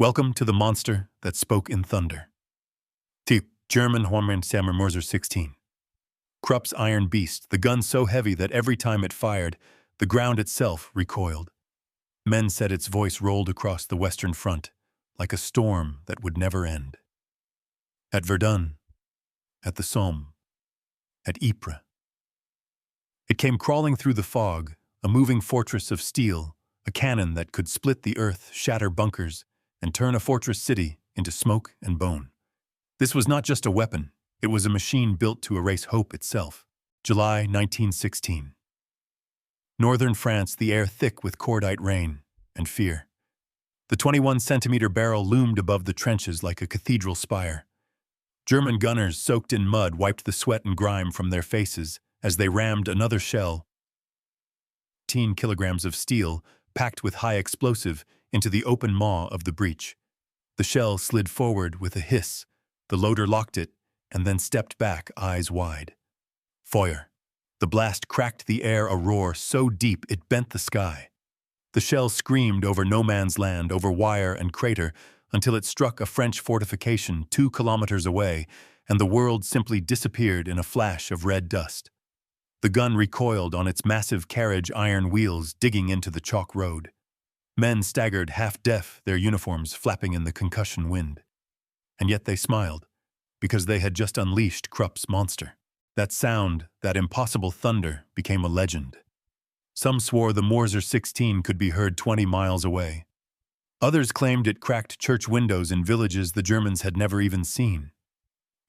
Welcome to the monster that spoke in thunder. Die German Hornmannshammer Mörser 16. Krupp's iron beast, the gun so heavy that every time it fired, the ground itself recoiled. Men said its voice rolled across the Western Front, like a storm that would never end. At Verdun, at the Somme, at Ypres. It came crawling through the fog, a moving fortress of steel, a cannon that could split the earth, shatter bunkers, and turn a fortress city into smoke and bone. This was not just a weapon, it was a machine built to erase hope itself. July 1916. Northern France, the air thick with cordite rain and fear. The 21-centimeter barrel loomed above the trenches like a cathedral spire. German gunners soaked in mud wiped the sweat and grime from their faces as they rammed another shell, 18 kilograms of steel, packed with high explosive, into the open maw of the breach. The shell slid forward with a hiss. The loader locked it and then stepped back, eyes wide. Feuer. The blast cracked the air, a roar so deep it bent the sky. The shell screamed over no man's land, over wire and crater, until it struck a French fortification 2 kilometers away, and the world simply disappeared in a flash of red dust. The gun recoiled on its massive carriage iron wheels, digging into the chalk road. Men staggered, half-deaf, their uniforms flapping in the concussion wind. And yet they smiled, because they had just unleashed Krupp's monster. That sound, that impossible thunder, became a legend. Some swore the Mörser 16 could be heard 20 miles away. Others claimed it cracked church windows in villages the Germans had never even seen.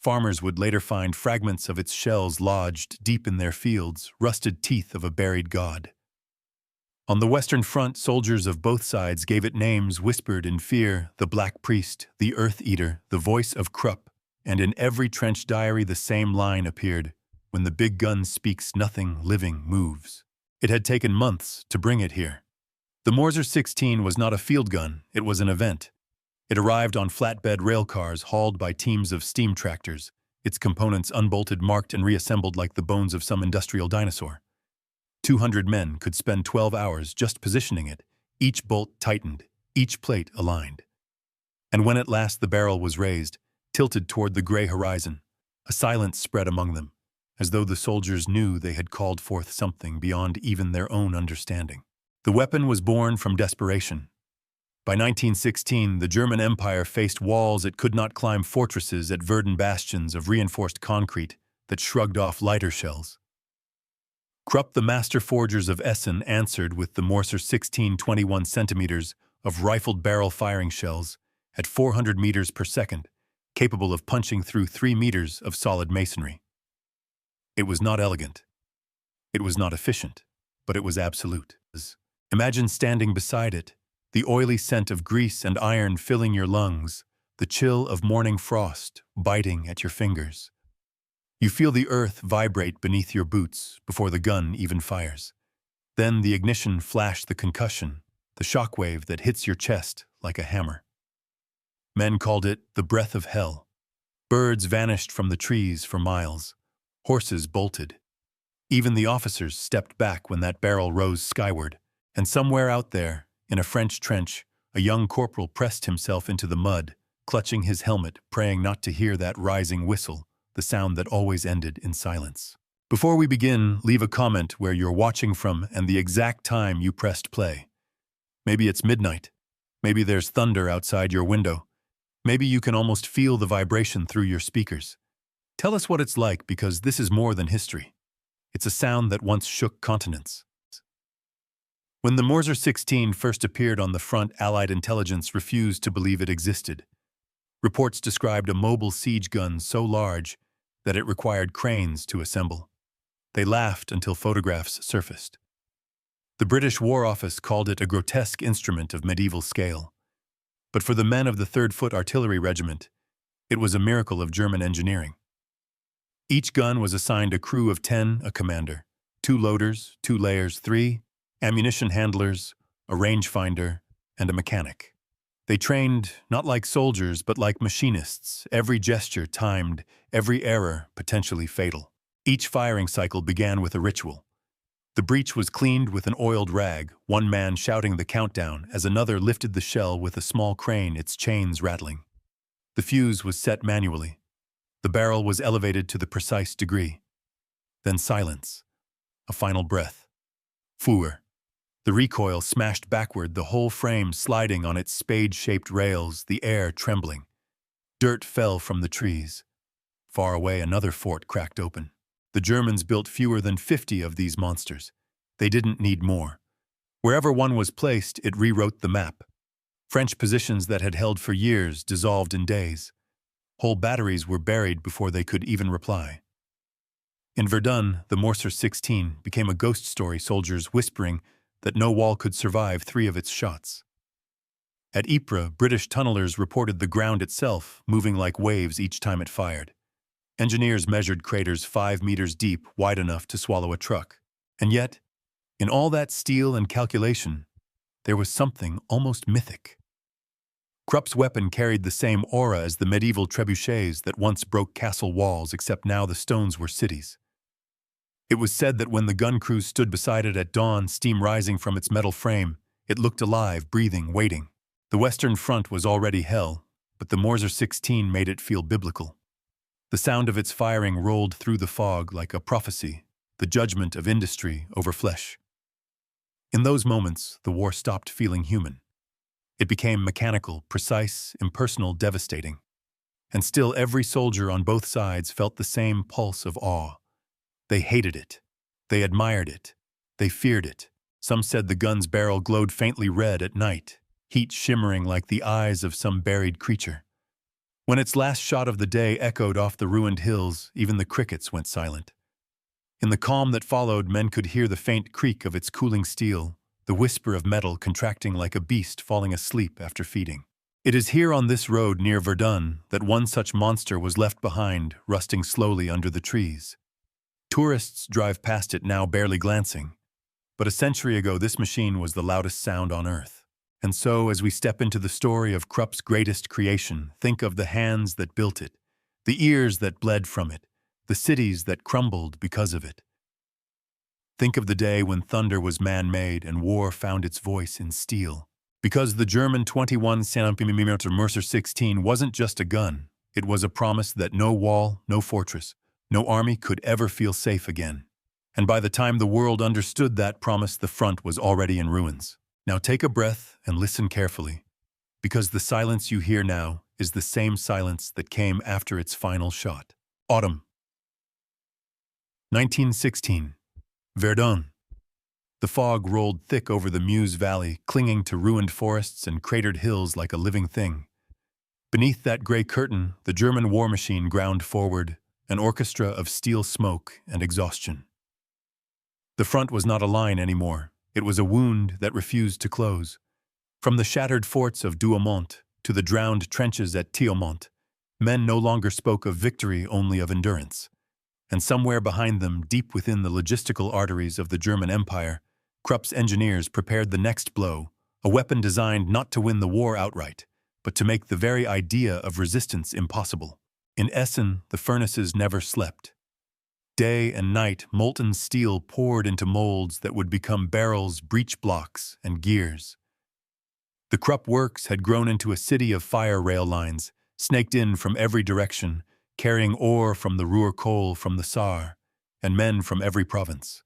Farmers would later find fragments of its shells lodged deep in their fields, rusted teeth of a buried god. On the Western Front, soldiers of both sides gave it names whispered in fear: the Black Priest, the Earth Eater, the voice of Krupp, and in every trench diary the same line appeared: when the big gun speaks, nothing living moves. It had taken months to bring it here. The Mörser 16 was not a field gun, it was an event. It arrived on flatbed rail cars hauled by teams of steam tractors, its components unbolted, marked, and reassembled like the bones of some industrial dinosaur. 200 men could spend 12 hours just positioning it, each bolt tightened, each plate aligned. And when at last the barrel was raised, tilted toward the gray horizon, a silence spread among them, as though the soldiers knew they had called forth something beyond even their own understanding. The weapon was born from desperation. By 1916, the German Empire faced walls it could not climb, fortresses at Verdun, bastions of reinforced concrete that shrugged off lighter shells. Krupp, the master forgers of Essen, answered with the Mörser 16 21 centimeters of rifled barrel firing shells at 400 meters per second, capable of punching through 3 meters of solid masonry. It was not elegant. It was not efficient, but it was absolute. Imagine standing beside it, the oily scent of grease and iron filling your lungs, the chill of morning frost biting at your fingers. You feel the earth vibrate beneath your boots before the gun even fires. Then the ignition flash, the concussion, the shockwave that hits your chest like a hammer. Men called it the breath of hell. Birds vanished from the trees for miles. Horses bolted. Even the officers stepped back when that barrel rose skyward. And somewhere out there, in a French trench, a young corporal pressed himself into the mud, clutching his helmet, praying not to hear that rising whistle, the sound that always ended in silence. Before we begin, leave a comment where you're watching from and the exact time you pressed play. Maybe it's midnight. Maybe there's thunder outside your window. Maybe you can almost feel the vibration through your speakers. Tell us what it's like, because this is more than history. It's a sound that once shook continents. When the Mörser 16 first appeared on the front, Allied intelligence refused to believe it existed. Reports described a mobile siege gun so large that it required cranes to assemble. They laughed until photographs surfaced. The British War Office called it a grotesque instrument of medieval scale. But for the men of the 3rd Foot Artillery Regiment, it was a miracle of German engineering. Each gun was assigned a crew of 10, a commander, 2 loaders, 2 layers, 3 ammunition handlers, a rangefinder, and a mechanic. They trained not like soldiers but like machinists, every gesture timed, every error potentially fatal. Each firing cycle began with a ritual. The breach was cleaned with an oiled rag, one man shouting the countdown as another lifted the shell with a small crane, its chains rattling. The fuse was set manually. The barrel was elevated to the precise degree. Then silence. A final breath. Feuer. The recoil smashed backward, the whole frame sliding on its spade-shaped rails, the air trembling. Dirt fell from the trees. Far away, another fort cracked open. The Germans built fewer than 50 of these monsters. They didn't need more. Wherever one was placed, it rewrote the map. French positions that had held for years dissolved in days. Whole batteries were buried before they could even reply. In Verdun, the Mörser 16 became a ghost story, soldiers whispering that no wall could survive 3 of its shots. At Ypres, British tunnelers reported the ground itself moving like waves each time it fired. Engineers measured craters 5 meters deep, wide enough to swallow a truck. And yet, in all that steel and calculation, there was something almost mythic. Krupp's weapon carried the same aura as the medieval trebuchets that once broke castle walls, except now the stones were cities. It was said that when the gun crews stood beside it at dawn, steam rising from its metal frame, it looked alive, breathing, waiting. The Western Front was already hell, but the Mörser 16 made it feel biblical. The sound of its firing rolled through the fog like a prophecy, the judgment of industry over flesh. In those moments, the war stopped feeling human. It became mechanical, precise, impersonal, devastating. And still every soldier on both sides felt the same pulse of awe. They hated it. They admired it. They feared it. Some said the gun's barrel glowed faintly red at night, heat shimmering like the eyes of some buried creature. When its last shot of the day echoed off the ruined hills, even the crickets went silent. In the calm that followed, men could hear the faint creak of its cooling steel, the whisper of metal contracting like a beast falling asleep after feeding. It is here on this road near Verdun that one such monster was left behind, rusting slowly under the trees. Tourists drive past it now, barely glancing. But a century ago, this machine was the loudest sound on Earth. And so, as we step into the story of Krupp's greatest creation, think of the hands that built it, the ears that bled from it, the cities that crumbled because of it. Think of the day when thunder was man-made and war found its voice in steel. Because the German 21 cm Mörser 16 wasn't just a gun, it was a promise that no wall, no fortress, no army could ever feel safe again. And by the time the world understood that promise, the front was already in ruins. Now take a breath and listen carefully, because the silence you hear now is the same silence that came after its final shot. Autumn. 1916. Verdun. The fog rolled thick over the Meuse Valley, clinging to ruined forests and cratered hills like a living thing. Beneath that gray curtain, the German war machine ground forward, an orchestra of steel smoke and exhaustion. The front was not a line anymore. It was a wound that refused to close. From the shattered forts of Douaumont to the drowned trenches at Thiaumont, men no longer spoke of victory, only of endurance. And somewhere behind them, deep within the logistical arteries of the German Empire, Krupp's engineers prepared the next blow, a weapon designed not to win the war outright, but to make the very idea of resistance impossible. In Essen, the furnaces never slept. Day and night, molten steel poured into molds that would become barrels, breech blocks, and gears. The Krupp works had grown into a city of fire rail lines, snaked in from every direction, carrying ore from the Ruhr coal from the Saar, and men from every province.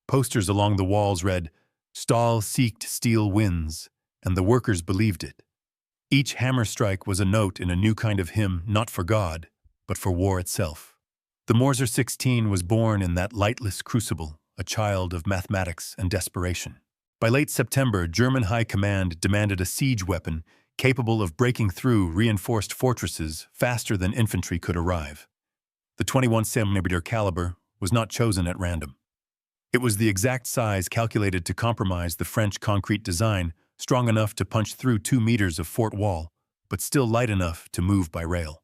Posters along the walls read, "Stahl siegt, steel wins," and the workers believed it. Each hammer strike was a note in a new kind of hymn, not for God, but for war itself. The Mörser 16 was born in that lightless crucible, a child of mathematics and desperation. By late September, German High Command demanded a siege weapon capable of breaking through reinforced fortresses faster than infantry could arrive. The 21 cm caliber was not chosen at random. It was the exact size calculated to compromise the French concrete design, strong enough to punch through 2 meters of fort wall, but still light enough to move by rail.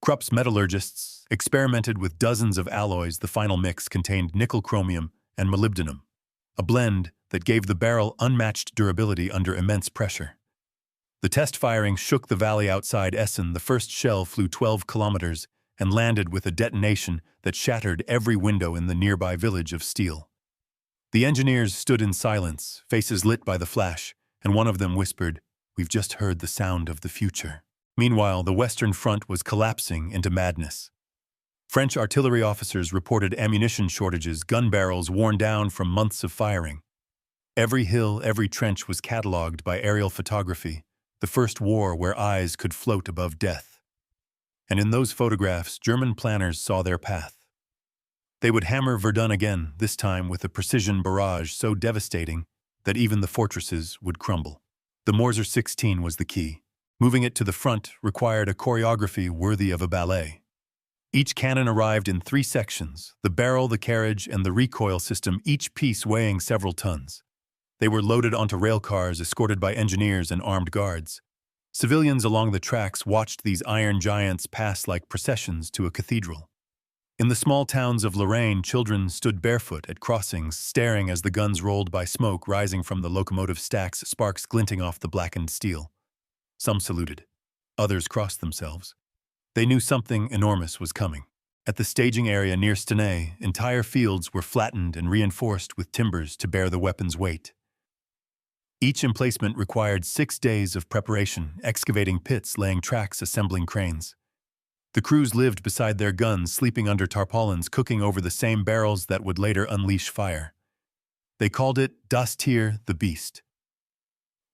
Krupp's metallurgists experimented with dozens of alloys. The final mix contained nickel, chromium, and molybdenum, a blend that gave the barrel unmatched durability under immense pressure. The test firing shook the valley outside Essen. The first shell flew 12 kilometers and landed with a detonation that shattered every window in the nearby village of steel. The engineers stood in silence, faces lit by the flash, and one of them whispered, "We've just heard the sound of the future." Meanwhile, the Western Front was collapsing into madness. French artillery officers reported ammunition shortages, gun barrels worn down from months of firing. Every hill, every trench was catalogued by aerial photography, the first war where eyes could float above death. And in those photographs, German planners saw their path. They would hammer Verdun again, this time with a precision barrage so devastating that even the fortresses would crumble. The Mörser 16 was the key. Moving it to the front required a choreography worthy of a ballet. Each cannon arrived in 3 sections, the barrel, the carriage, and the recoil system, each piece weighing several tons. They were loaded onto rail cars, escorted by engineers and armed guards. Civilians along the tracks watched these iron giants pass like processions to a cathedral. In the small towns of Lorraine, children stood barefoot at crossings, staring as the guns rolled by, smoke rising from the locomotive stacks, sparks glinting off the blackened steel. Some saluted. Others crossed themselves. They knew something enormous was coming. At the staging area near Stenay, entire fields were flattened and reinforced with timbers to bear the weapon's weight. Each emplacement required 6 days of preparation, excavating pits, laying tracks, assembling cranes. The crews lived beside their guns, sleeping under tarpaulins, cooking over the same barrels that would later unleash fire. They called it Das Tier, the beast.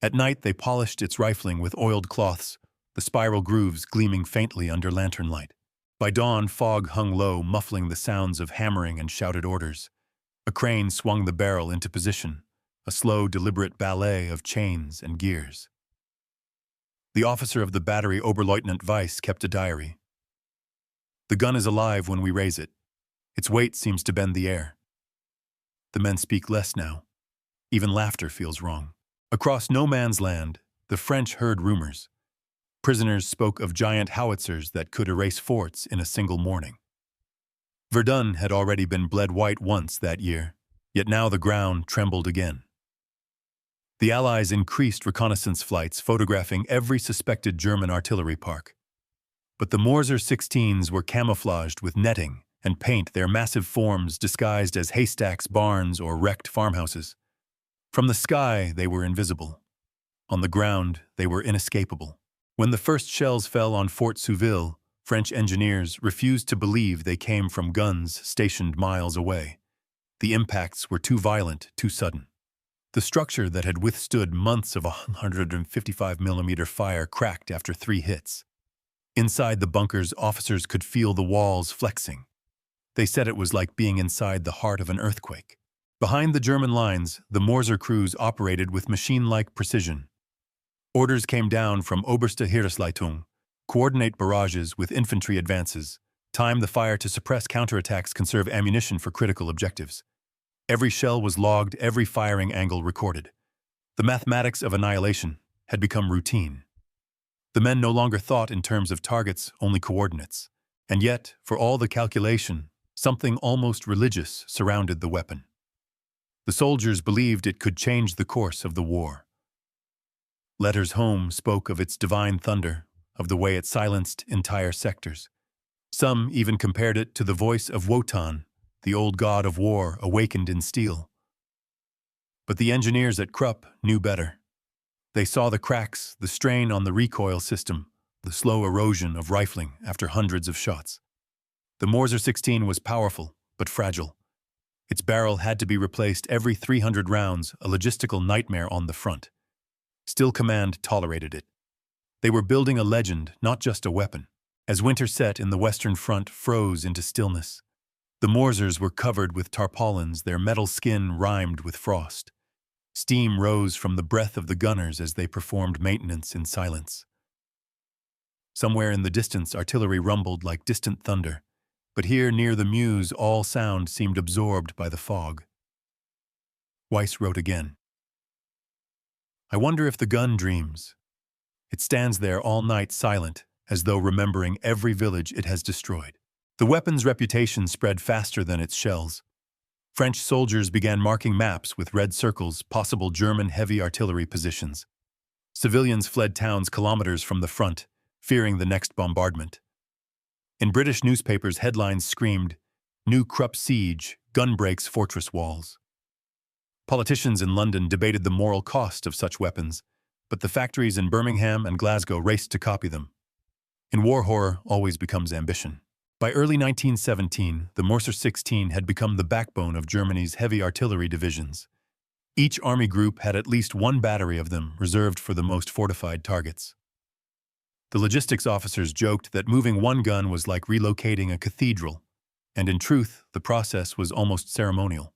At night, they polished its rifling with oiled cloths, the spiral grooves gleaming faintly under lantern light. By dawn, fog hung low, muffling the sounds of hammering and shouted orders. A crane swung the barrel into position, a slow, deliberate ballet of chains and gears. The officer of the battery, Oberleutnant Weiss, kept a diary. "The gun is alive when we raise it. Its weight seems to bend the air." The men speak less now. Even laughter feels wrong. Across no man's land, the French heard rumors. Prisoners spoke of giant howitzers that could erase forts in a single morning. Verdun had already been bled white once that year, yet now the ground trembled again. The Allies increased reconnaissance flights, photographing every suspected German artillery park. But the Mörser 16s were camouflaged with netting and paint, their massive forms disguised as haystacks, barns, or wrecked farmhouses. From the sky, they were invisible. On the ground, they were inescapable. When the first shells fell on Fort Souville, French engineers refused to believe they came from guns stationed miles away. The impacts were too violent, too sudden. The structure that had withstood months of 155mm fire cracked after 3 hits. Inside the bunkers, officers could feel the walls flexing. They said it was like being inside the heart of an earthquake. Behind the German lines, the Mörser crews operated with machine-like precision. Orders came down from Oberste Heeresleitung: coordinate barrages with infantry advances, time the fire to suppress counterattacks, conserve ammunition for critical objectives. Every shell was logged, every firing angle recorded. The mathematics of annihilation had become routine. The men no longer thought in terms of targets, only coordinates. And yet, for all the calculation, something almost religious surrounded the weapon. The soldiers believed it could change the course of the war. Letters home spoke of its divine thunder, of the way it silenced entire sectors. Some even compared it to the voice of Wotan, the old god of war awakened in steel. But the engineers at Krupp knew better. They saw the cracks, the strain on the recoil system, the slow erosion of rifling after hundreds of shots. The Mörser 16 was powerful, but fragile. Its barrel had to be replaced every 300 rounds, a logistical nightmare on the front. Still, command tolerated it. They were building a legend, not just a weapon. As winter set in the Western Front froze into stillness, the Mörsers were covered with tarpaulins, their metal skin rimed with frost. Steam rose from the breath of the gunners as they performed maintenance in silence. Somewhere in the distance, artillery rumbled like distant thunder, but here near the Meuse, all sound seemed absorbed by the fog. Weiss wrote again. "I wonder if the gun dreams. It stands there all night silent, as though remembering every village it has destroyed." The weapon's reputation spread faster than its shells. French soldiers began marking maps with red circles, possible German heavy artillery positions. Civilians fled towns kilometers from the front, fearing the next bombardment. In British newspapers, headlines screamed, "New Krupp siege, gun breaks fortress walls." Politicians in London debated the moral cost of such weapons, but the factories in Birmingham and Glasgow raced to copy them. In war, horror always becomes ambition. By early 1917, the Mörser 16 had become the backbone of Germany's heavy artillery divisions. Each army group had at least one battery of them reserved for the most fortified targets. The logistics officers joked that moving one gun was like relocating a cathedral, and in truth, the process was almost ceremonial.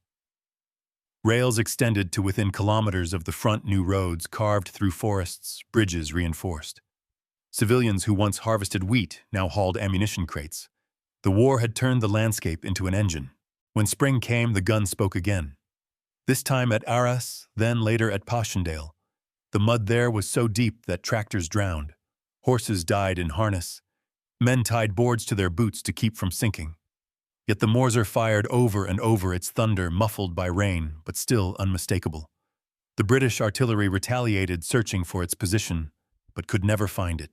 Rails extended to within kilometers of the front, new roads carved through forests, bridges reinforced. Civilians who once harvested wheat now hauled ammunition crates. The war had turned the landscape into an engine. When spring came, the gun spoke again. This time at Arras, then later at Passchendaele. The mud there was so deep that tractors drowned. Horses died in harness. Men tied boards to their boots to keep from sinking. Yet the Mörser fired over and over, its thunder muffled by rain, but still unmistakable. The British artillery retaliated, searching for its position, but could never find it.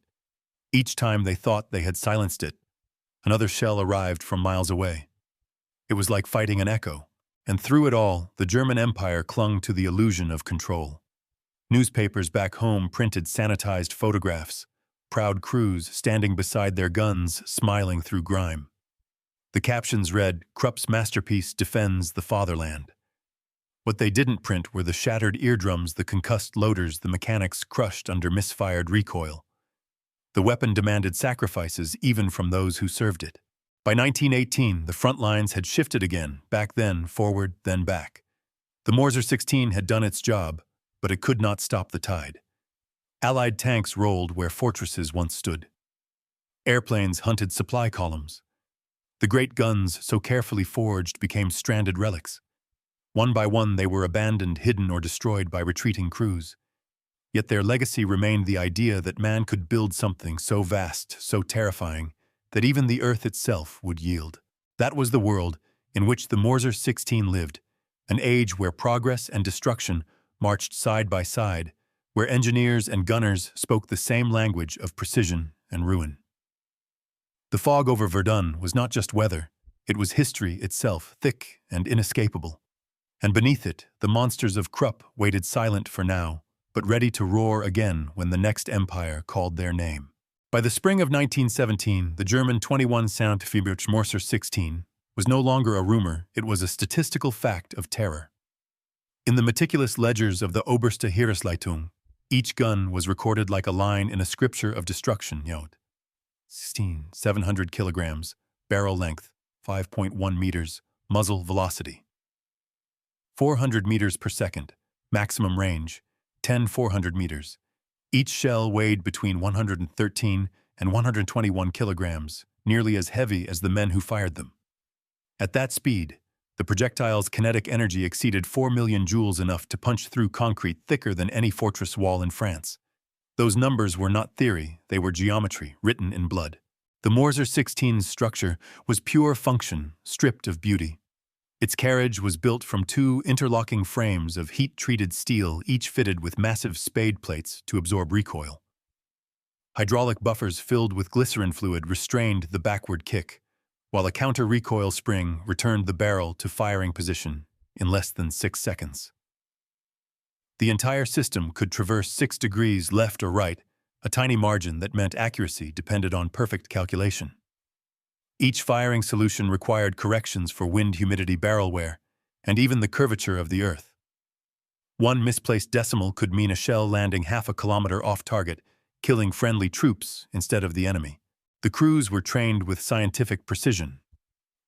Each time they thought they had silenced it, another shell arrived from miles away. It was like fighting an echo, and through it all, the German Empire clung to the illusion of control. Newspapers back home printed sanitized photographs, proud crews standing beside their guns, smiling through grime. The captions read, "Krupp's masterpiece defends the fatherland." What they didn't print were the shattered eardrums, the concussed loaders the mechanics crushed under misfired recoil. The weapon demanded sacrifices even from those who served it. By 1918, the front lines had shifted again, back then, forward, then back. The Mörser 16 had done its job, but it could not stop the tide. Allied tanks rolled where fortresses once stood. Airplanes hunted supply columns. The great guns, so carefully forged, became stranded relics. One by one, they were abandoned, hidden, or destroyed by retreating crews. Yet their legacy remained the idea that man could build something so vast, so terrifying, that even the earth itself would yield. That was the world in which the Mörser 16 lived, an age where progress and destruction marched side by side, where engineers and gunners spoke the same language of precision and ruin. The fog over Verdun was not just weather, it was history itself, thick and inescapable. And beneath it, the monsters of Krupp waited silent for now, but ready to roar again when the next empire called their name. By the spring of 1917, the German 21 cm Mörser 16 was no longer a rumor, it was a statistical fact of terror. In the meticulous ledgers of the Oberste Heeresleitung, each gun was recorded like a line in a scripture of destruction. 16, 700 kilograms, barrel length, 5.1 meters, muzzle velocity. 400 meters per second, maximum range, 400 meters. Each shell weighed between 113 and 121 kilograms, nearly as heavy as the men who fired them. At that speed, the projectile's kinetic energy exceeded 4 million joules, enough to punch through concrete thicker than any fortress wall in France. Those numbers were not theory, they were geometry, written in blood. The Mörser 16's structure was pure function, stripped of beauty. Its carriage was built from two interlocking frames of heat-treated steel, each fitted with massive spade plates to absorb recoil. Hydraulic buffers filled with glycerin fluid restrained the backward kick, while a counter-recoil spring returned the barrel to firing position in less than 6 seconds. The entire system could traverse 6 degrees left or right, a tiny margin that meant accuracy depended on perfect calculation. Each firing solution required corrections for wind, humidity, barrel wear, and even the curvature of the earth. One misplaced decimal could mean a shell landing half a kilometer off target, killing friendly troops instead of the enemy. The crews were trained with scientific precision.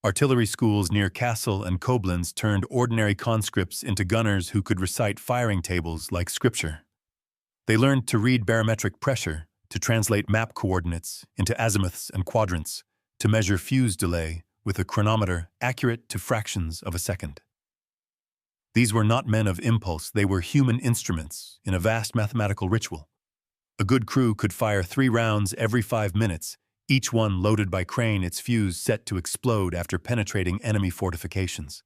Artillery schools near Kassel and Koblenz turned ordinary conscripts into gunners who could recite firing tables like scripture. They learned to read barometric pressure, to translate map coordinates into azimuths and quadrants, to measure fuse delay with a chronometer accurate to fractions of a second. These were not men of impulse, they were human instruments in a vast mathematical ritual. A good crew could fire 3 rounds every 5 minutes, each one loaded by crane, its fuse set to explode after penetrating enemy fortifications.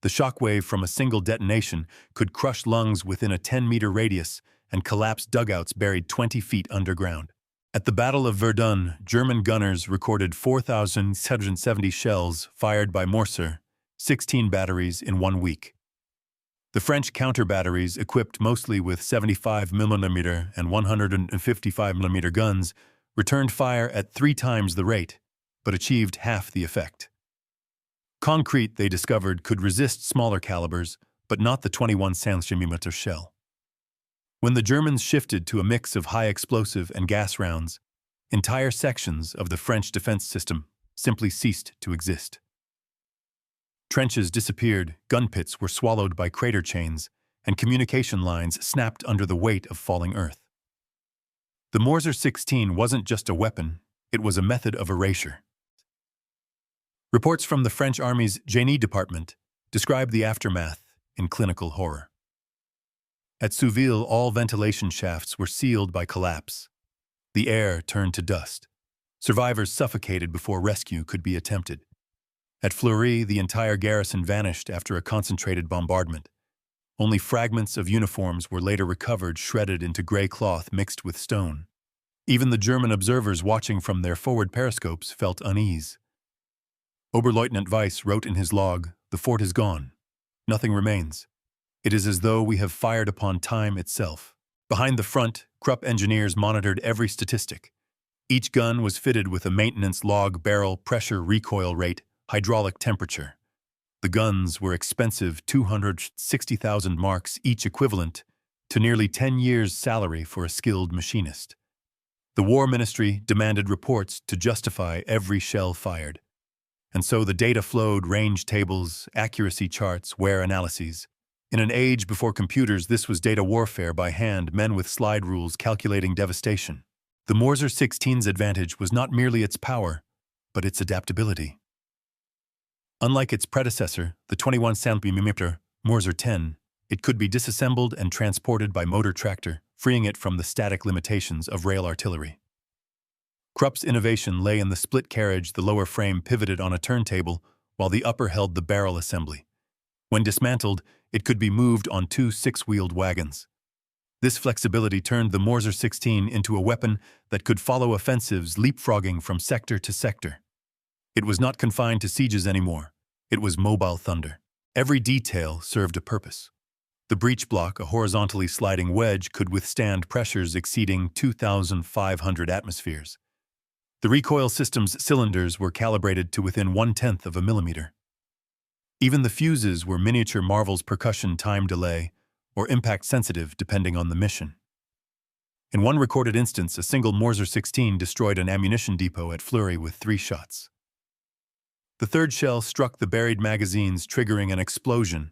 The shockwave from a single detonation could crush lungs within a 10-meter radius and collapse dugouts buried 20 feet underground. At the Battle of Verdun, German gunners recorded 4,770 shells fired by Mörser, 16 batteries in 1 week. The French counter-batteries, equipped mostly with 75mm and 155mm guns, returned fire at 3 times the rate, but achieved half the effect. Concrete, they discovered, could resist smaller calibers, but not the 21 cm shell. When the Germans shifted to a mix of high explosive and gas rounds, entire sections of the French defense system simply ceased to exist. Trenches disappeared, gun pits were swallowed by crater chains, and communication lines snapped under the weight of falling earth. The Mörser 16 wasn't just a weapon, it was a method of erasure. Reports from the French Army's Génie department describe the aftermath in clinical horror. At Souville, all ventilation shafts were sealed by collapse. The air turned to dust. Survivors suffocated before rescue could be attempted. At Fleury, the entire garrison vanished after a concentrated bombardment. Only fragments of uniforms were later recovered, shredded into gray cloth mixed with stone. Even the German observers watching from their forward periscopes felt unease. Oberleutnant Weiss wrote in his log, "The fort is gone. Nothing remains. It is as though we have fired upon time itself." Behind the front, Krupp engineers monitored every statistic. Each gun was fitted with a maintenance log, barrel, pressure, recoil rate, hydraulic temperature. The guns were expensive, 260,000 marks, each equivalent to nearly 10 years' salary for a skilled machinist. The War Ministry demanded reports to justify every shell fired. And so the data flowed: range tables, accuracy charts, wear analyses. In an age before computers, this was data warfare by hand, men with slide rules calculating devastation. The Mörser 16's advantage was not merely its power, but its adaptability. Unlike its predecessor, the 21 cm Mörser 10, it could be disassembled and transported by motor tractor, freeing it from the static limitations of rail artillery. Krupp's innovation lay in the split carriage. The lower frame pivoted on a turntable, while the upper held the barrel assembly. When dismantled, it could be moved on 2 6-wheeled wagons. This flexibility turned the Mörser 16 into a weapon that could follow offensives, leapfrogging from sector to sector. It was not confined to sieges anymore. It was mobile thunder. Every detail served a purpose. The breech block, a horizontally sliding wedge, could withstand pressures exceeding 2,500 atmospheres. The recoil system's cylinders were calibrated to within 1/10 of a millimeter. Even the fuses were miniature marvels: percussion, time delay, or impact sensitive depending on the mission. In one recorded instance, a single Mörser 16 destroyed an ammunition depot at Fleury with 3 shots. The third shell struck the buried magazines, triggering an explosion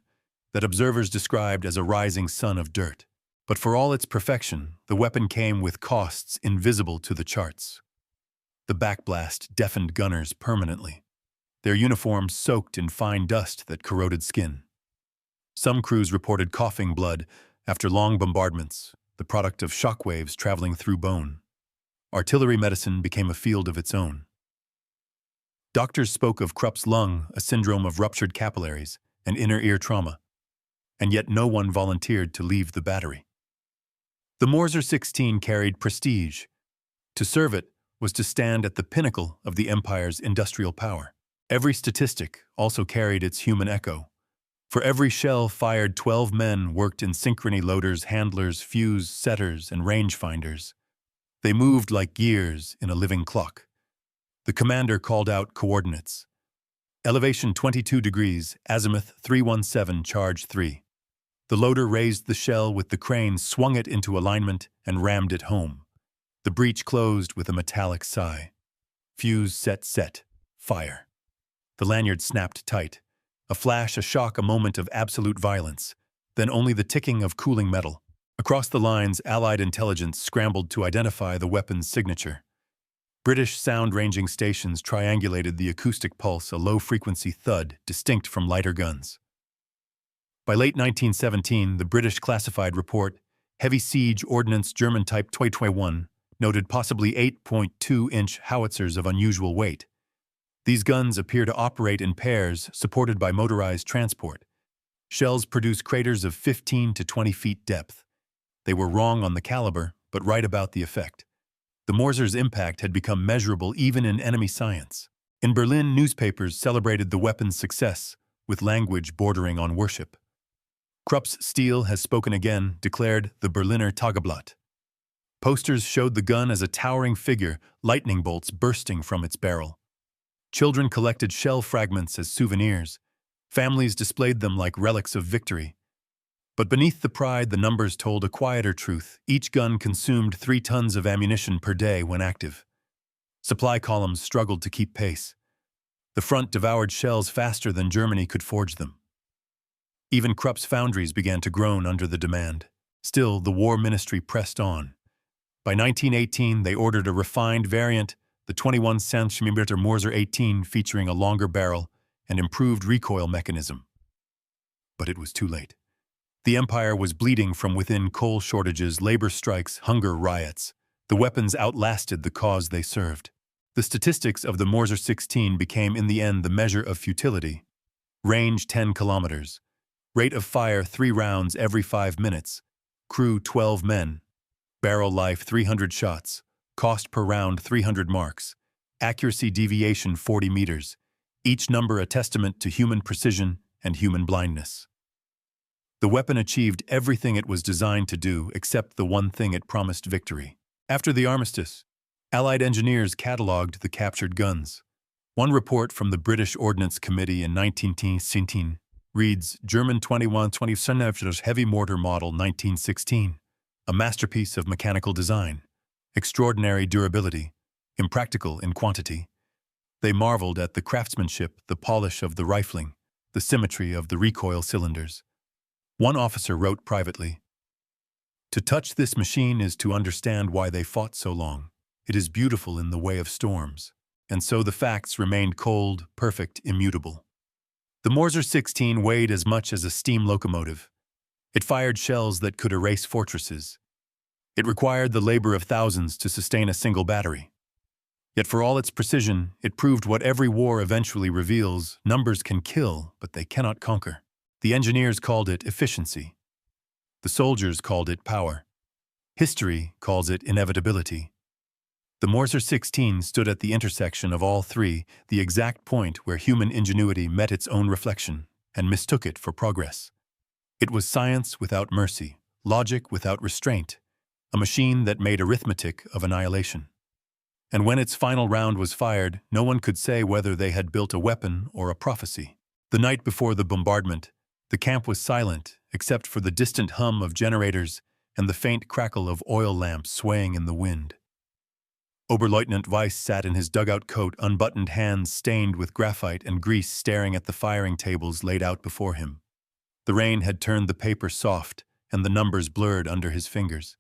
that observers described as a rising sun of dirt. But for all its perfection, the weapon came with costs invisible to the charts. The backblast deafened gunners permanently, their uniforms soaked in fine dust that corroded skin. Some crews reported coughing blood after long bombardments, the product of shockwaves traveling through bone. Artillery medicine became a field of its own. Doctors spoke of Krupp's lung, a syndrome of ruptured capillaries, and inner ear trauma, and yet no one volunteered to leave the battery. The Mörser 16 carried prestige. To serve it was to stand at the pinnacle of the empire's industrial power. Every statistic also carried its human echo. For every shell fired, 12 men worked in synchrony: loaders, handlers, fuse setters, and rangefinders. They moved like gears in a living clock. The commander called out coordinates. Elevation 22 degrees, azimuth 317, charge 3. The loader raised the shell with the crane, swung it into alignment, and rammed it home. The breech closed with a metallic sigh. Fuse set, fire. The lanyard snapped tight. A flash, a shock, a moment of absolute violence. Then only the ticking of cooling metal. Across the lines, Allied intelligence scrambled to identify the weapon's signature. British sound-ranging stations triangulated the acoustic pulse, a low-frequency thud distinct from lighter guns. By late 1917, the British classified report, Heavy Siege Ordnance German Type 2021, noted possibly 8.2-inch howitzers of unusual weight. These guns appear to operate in pairs, supported by motorized transport. Shells produce craters of 15 to 20 feet depth. They were wrong on the caliber, but right about the effect. The Mörser's impact had become measurable even in enemy science. In Berlin, newspapers celebrated the weapon's success, with language bordering on worship. Krupp's steel has spoken again, declared the Berliner Tageblatt. Posters showed the gun as a towering figure, lightning bolts bursting from its barrel. Children collected shell fragments as souvenirs. Families displayed them like relics of victory. But beneath the pride, the numbers told a quieter truth. Each gun consumed 3 tons of ammunition per day when active. Supply columns struggled to keep pace. The front devoured shells faster than Germany could forge them. Even Krupp's foundries began to groan under the demand. Still, the War Ministry pressed on. By 1918, they ordered a refined variant, the 21 cm Mörser 18, featuring a longer barrel and improved recoil mechanism. But it was too late. The empire was bleeding from within: coal shortages, labor strikes, hunger riots. The weapons outlasted the cause they served. The statistics of the Mörser 16 became in the end the measure of futility. Range 10 kilometers. Rate of fire 3 rounds every 5 minutes. Crew 12 men. Barrel life 300 shots. Cost per round 300 marks. Accuracy deviation 40 meters. Each number a testament to human precision and human blindness. The weapon achieved everything it was designed to do except the one thing it promised: victory. After the armistice, Allied engineers catalogued the captured guns. One report from the British Ordnance Committee in 1916 reads, German 21-20 heavy mortar model 1916, a masterpiece of mechanical design, extraordinary durability, impractical in quantity. They marveled at the craftsmanship, the polish of the rifling, the symmetry of the recoil cylinders. One officer wrote privately, "To touch this machine is to understand why they fought so long. It is beautiful in the way of storms." And so the facts remained cold, perfect, immutable. The Mörser 16 weighed as much as a steam locomotive. It fired shells that could erase fortresses. It required the labor of thousands to sustain a single battery. Yet for all its precision, it proved what every war eventually reveals: numbers can kill, but they cannot conquer. The engineers called it efficiency. The soldiers called it power. History calls it inevitability. The Mörser 16 stood at the intersection of all three, the exact point where human ingenuity met its own reflection and mistook it for progress. It was science without mercy, logic without restraint, a machine that made arithmetic of annihilation. And when its final round was fired, no one could say whether they had built a weapon or a prophecy. The night before the bombardment, the camp was silent except for the distant hum of generators and the faint crackle of oil lamps swaying in the wind. Oberleutnant Weiss sat in his dugout coat, unbuttoned hands stained with graphite and grease, staring at the firing tables laid out before him. The rain had turned the paper soft and the numbers blurred under his fingers.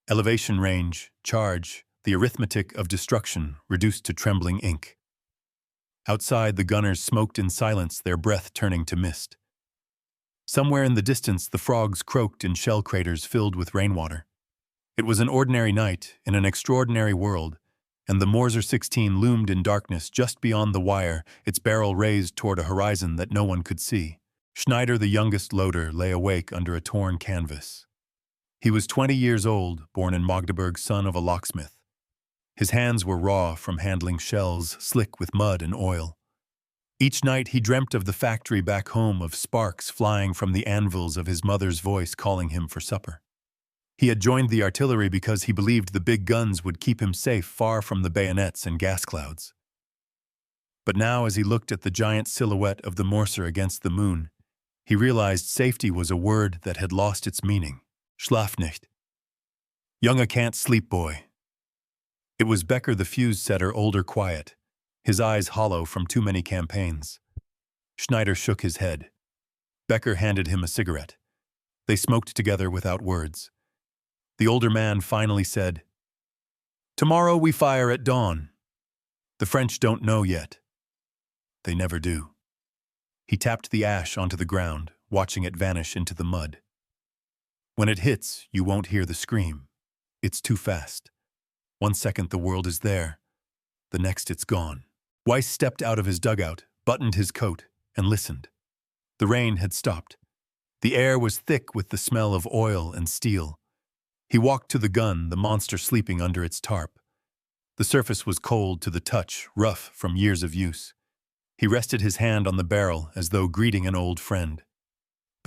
Elevation range, charge, the arithmetic of destruction reduced to trembling ink. Outside, the gunners smoked in silence, their breath turning to mist. Somewhere in the distance, the frogs croaked in shell craters filled with rainwater. It was an ordinary night in an extraordinary world, and the Mörser 16 loomed in darkness just beyond the wire, its barrel raised toward a horizon that no one could see. Schneider, the youngest loader, lay awake under a torn canvas. He was 20 years old, born in Magdeburg, son of a locksmith. His hands were raw from handling shells, slick with mud and oil. Each night he dreamt of the factory back home, of sparks flying from the anvils, of his mother's voice calling him for supper. He had joined the artillery because he believed the big guns would keep him safe, far from the bayonets and gas clouds. But now, as he looked at the giant silhouette of the Mörser against the moon, he realized safety was a word that had lost its meaning. Schlaf nicht. Junge can't sleep, boy. It was Becker, the fuse setter, older, quiet, his eyes hollow from too many campaigns. Schneider shook his head. Becker handed him a cigarette. They smoked together without words. The older man finally said, "Tomorrow we fire at dawn. The French don't know yet. They never do." He tapped the ash onto the ground, watching it vanish into the mud. "When it hits, you won't hear the scream. It's too fast. 1 second the world is there, the next it's gone." Weiss stepped out of his dugout, buttoned his coat, and listened. The rain had stopped. The air was thick with the smell of oil and steel. He walked to the gun, the monster sleeping under its tarp. The surface was cold to the touch, rough from years of use. He rested his hand on the barrel as though greeting an old friend.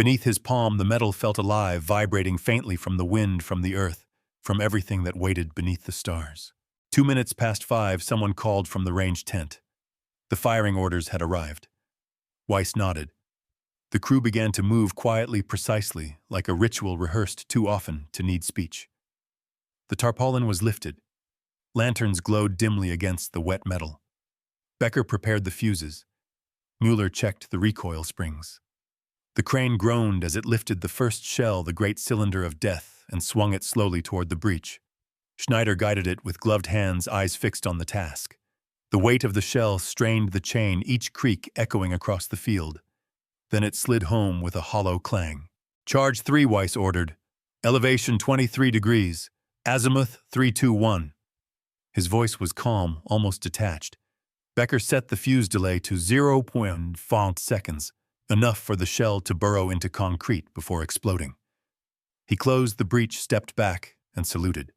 Beneath his palm, the metal felt alive, vibrating faintly from the wind, from the earth, from everything that waited beneath the stars. 2 minutes past 5, someone called from the range tent. The firing orders had arrived. Weiss nodded. The crew began to move quietly, precisely, like a ritual rehearsed too often to need speech. The tarpaulin was lifted. Lanterns glowed dimly against the wet metal. Becker prepared the fuses. Mueller checked the recoil springs. The crane groaned as it lifted the first shell, the great cylinder of death, and swung it slowly toward the breach. Schneider guided it with gloved hands, eyes fixed on the task. The weight of the shell strained the chain, each creak echoing across the field. Then it slid home with a hollow clang. Charge 3, Weiss ordered. Elevation 23 degrees. Azimuth 321. His voice was calm, almost detached. Becker set the fuse delay to 0.5 seconds, enough for the shell to burrow into concrete before exploding. He closed the breech, stepped back, and saluted.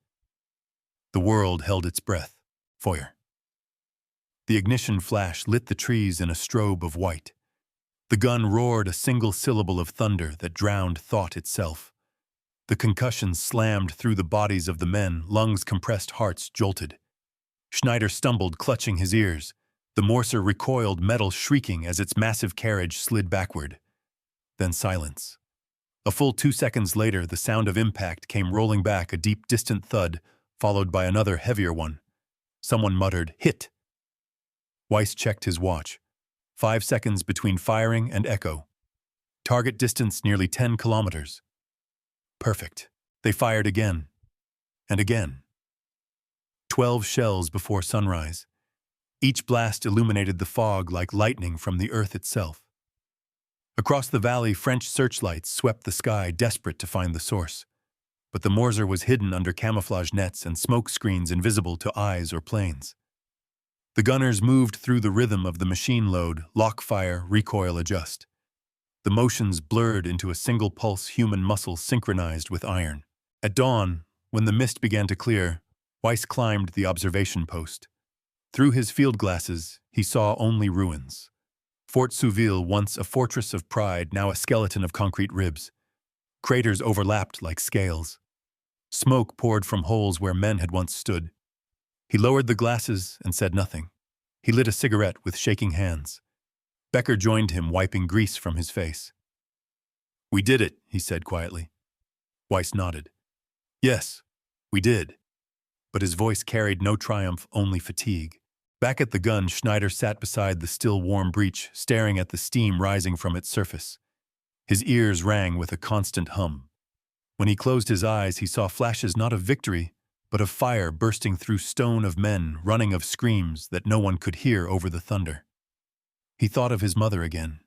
The world held its breath. Feuer. The ignition flash lit the trees in a strobe of white. The gun roared a single syllable of thunder that drowned thought itself. The concussion slammed through the bodies of the men, lungs compressed, hearts jolted. Schneider stumbled, clutching his ears. The Mörser recoiled, metal shrieking as its massive carriage slid backward. Then silence. A full 2 seconds later, the sound of impact came rolling back, a deep, distant thud, followed by another heavier one. Someone muttered, "Hit!" Weiss checked his watch. 5 seconds between firing and echo. Target distance nearly 10 kilometers. Perfect. They fired again. And again. 12 shells before sunrise. Each blast illuminated the fog like lightning from the earth itself. Across the valley, French searchlights swept the sky, desperate to find the source. But the Mörser was hidden under camouflage nets and smoke screens invisible to eyes or planes. The gunners moved through the rhythm of the machine load, lock fire, recoil adjust. The motions blurred into a single pulse, human muscle synchronized with iron. At dawn, when the mist began to clear, Weiss climbed the observation post. Through his field glasses, he saw only ruins. Fort Souville, once a fortress of pride, now a skeleton of concrete ribs. Craters overlapped like scales. Smoke poured from holes where men had once stood. He lowered the glasses and said nothing. He lit a cigarette with shaking hands. Becker joined him, wiping grease from his face. "We did it," he said quietly. Weiss nodded. "Yes, we did." But his voice carried no triumph, only fatigue. Back at the gun, Schneider sat beside the still warm breech, staring at the steam rising from its surface. His ears rang with a constant hum. When he closed his eyes, he saw flashes not of victory, but of fire bursting through stone, of men running, of screams that no one could hear over the thunder. He thought of his mother again.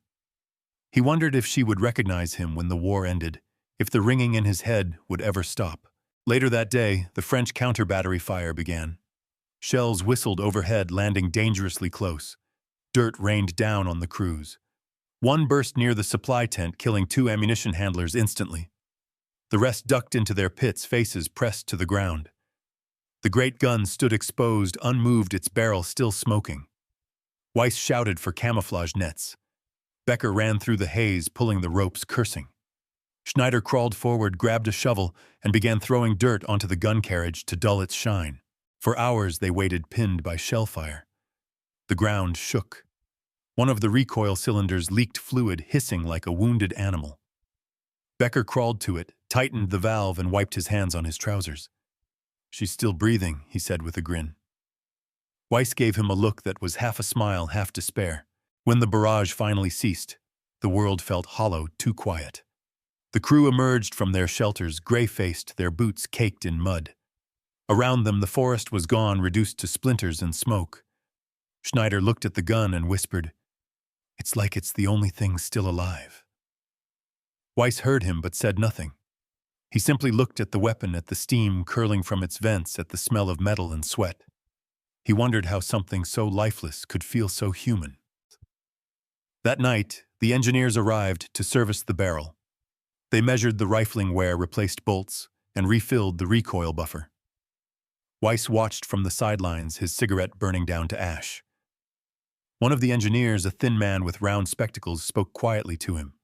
He wondered if she would recognize him when the war ended, if the ringing in his head would ever stop. Later that day, the French counter-battery fire began. Shells whistled overhead, landing dangerously close. Dirt rained down on the crews. One burst near the supply tent, killing 2 ammunition handlers instantly. The rest ducked into their pits, faces pressed to the ground. The great gun stood exposed, unmoved, its barrel still smoking. Weiss shouted for camouflage nets. Becker ran through the haze, pulling the ropes, cursing. Schneider crawled forward, grabbed a shovel, and began throwing dirt onto the gun carriage to dull its shine. For hours they waited, pinned by shell fire. The ground shook. One of the recoil cylinders leaked fluid, hissing like a wounded animal. Becker crawled to it, tightened the valve, and wiped his hands on his trousers. "She's still breathing," he said with a grin. Weiss gave him a look that was half a smile, half despair. When the barrage finally ceased, the world felt hollow, too quiet. The crew emerged from their shelters, gray-faced, their boots caked in mud. Around them, the forest was gone, reduced to splinters and smoke. Schneider looked at the gun and whispered, "It's like it's the only thing still alive." Weiss heard him but said nothing. He simply looked at the weapon, at the steam curling from its vents, at the smell of metal and sweat. He wondered how something so lifeless could feel so human. That night, the engineers arrived to service the barrel. They measured the rifling wear, replaced bolts, and refilled the recoil buffer. Weiss watched from the sidelines, his cigarette burning down to ash. One of the engineers, a thin man with round spectacles, spoke quietly to him.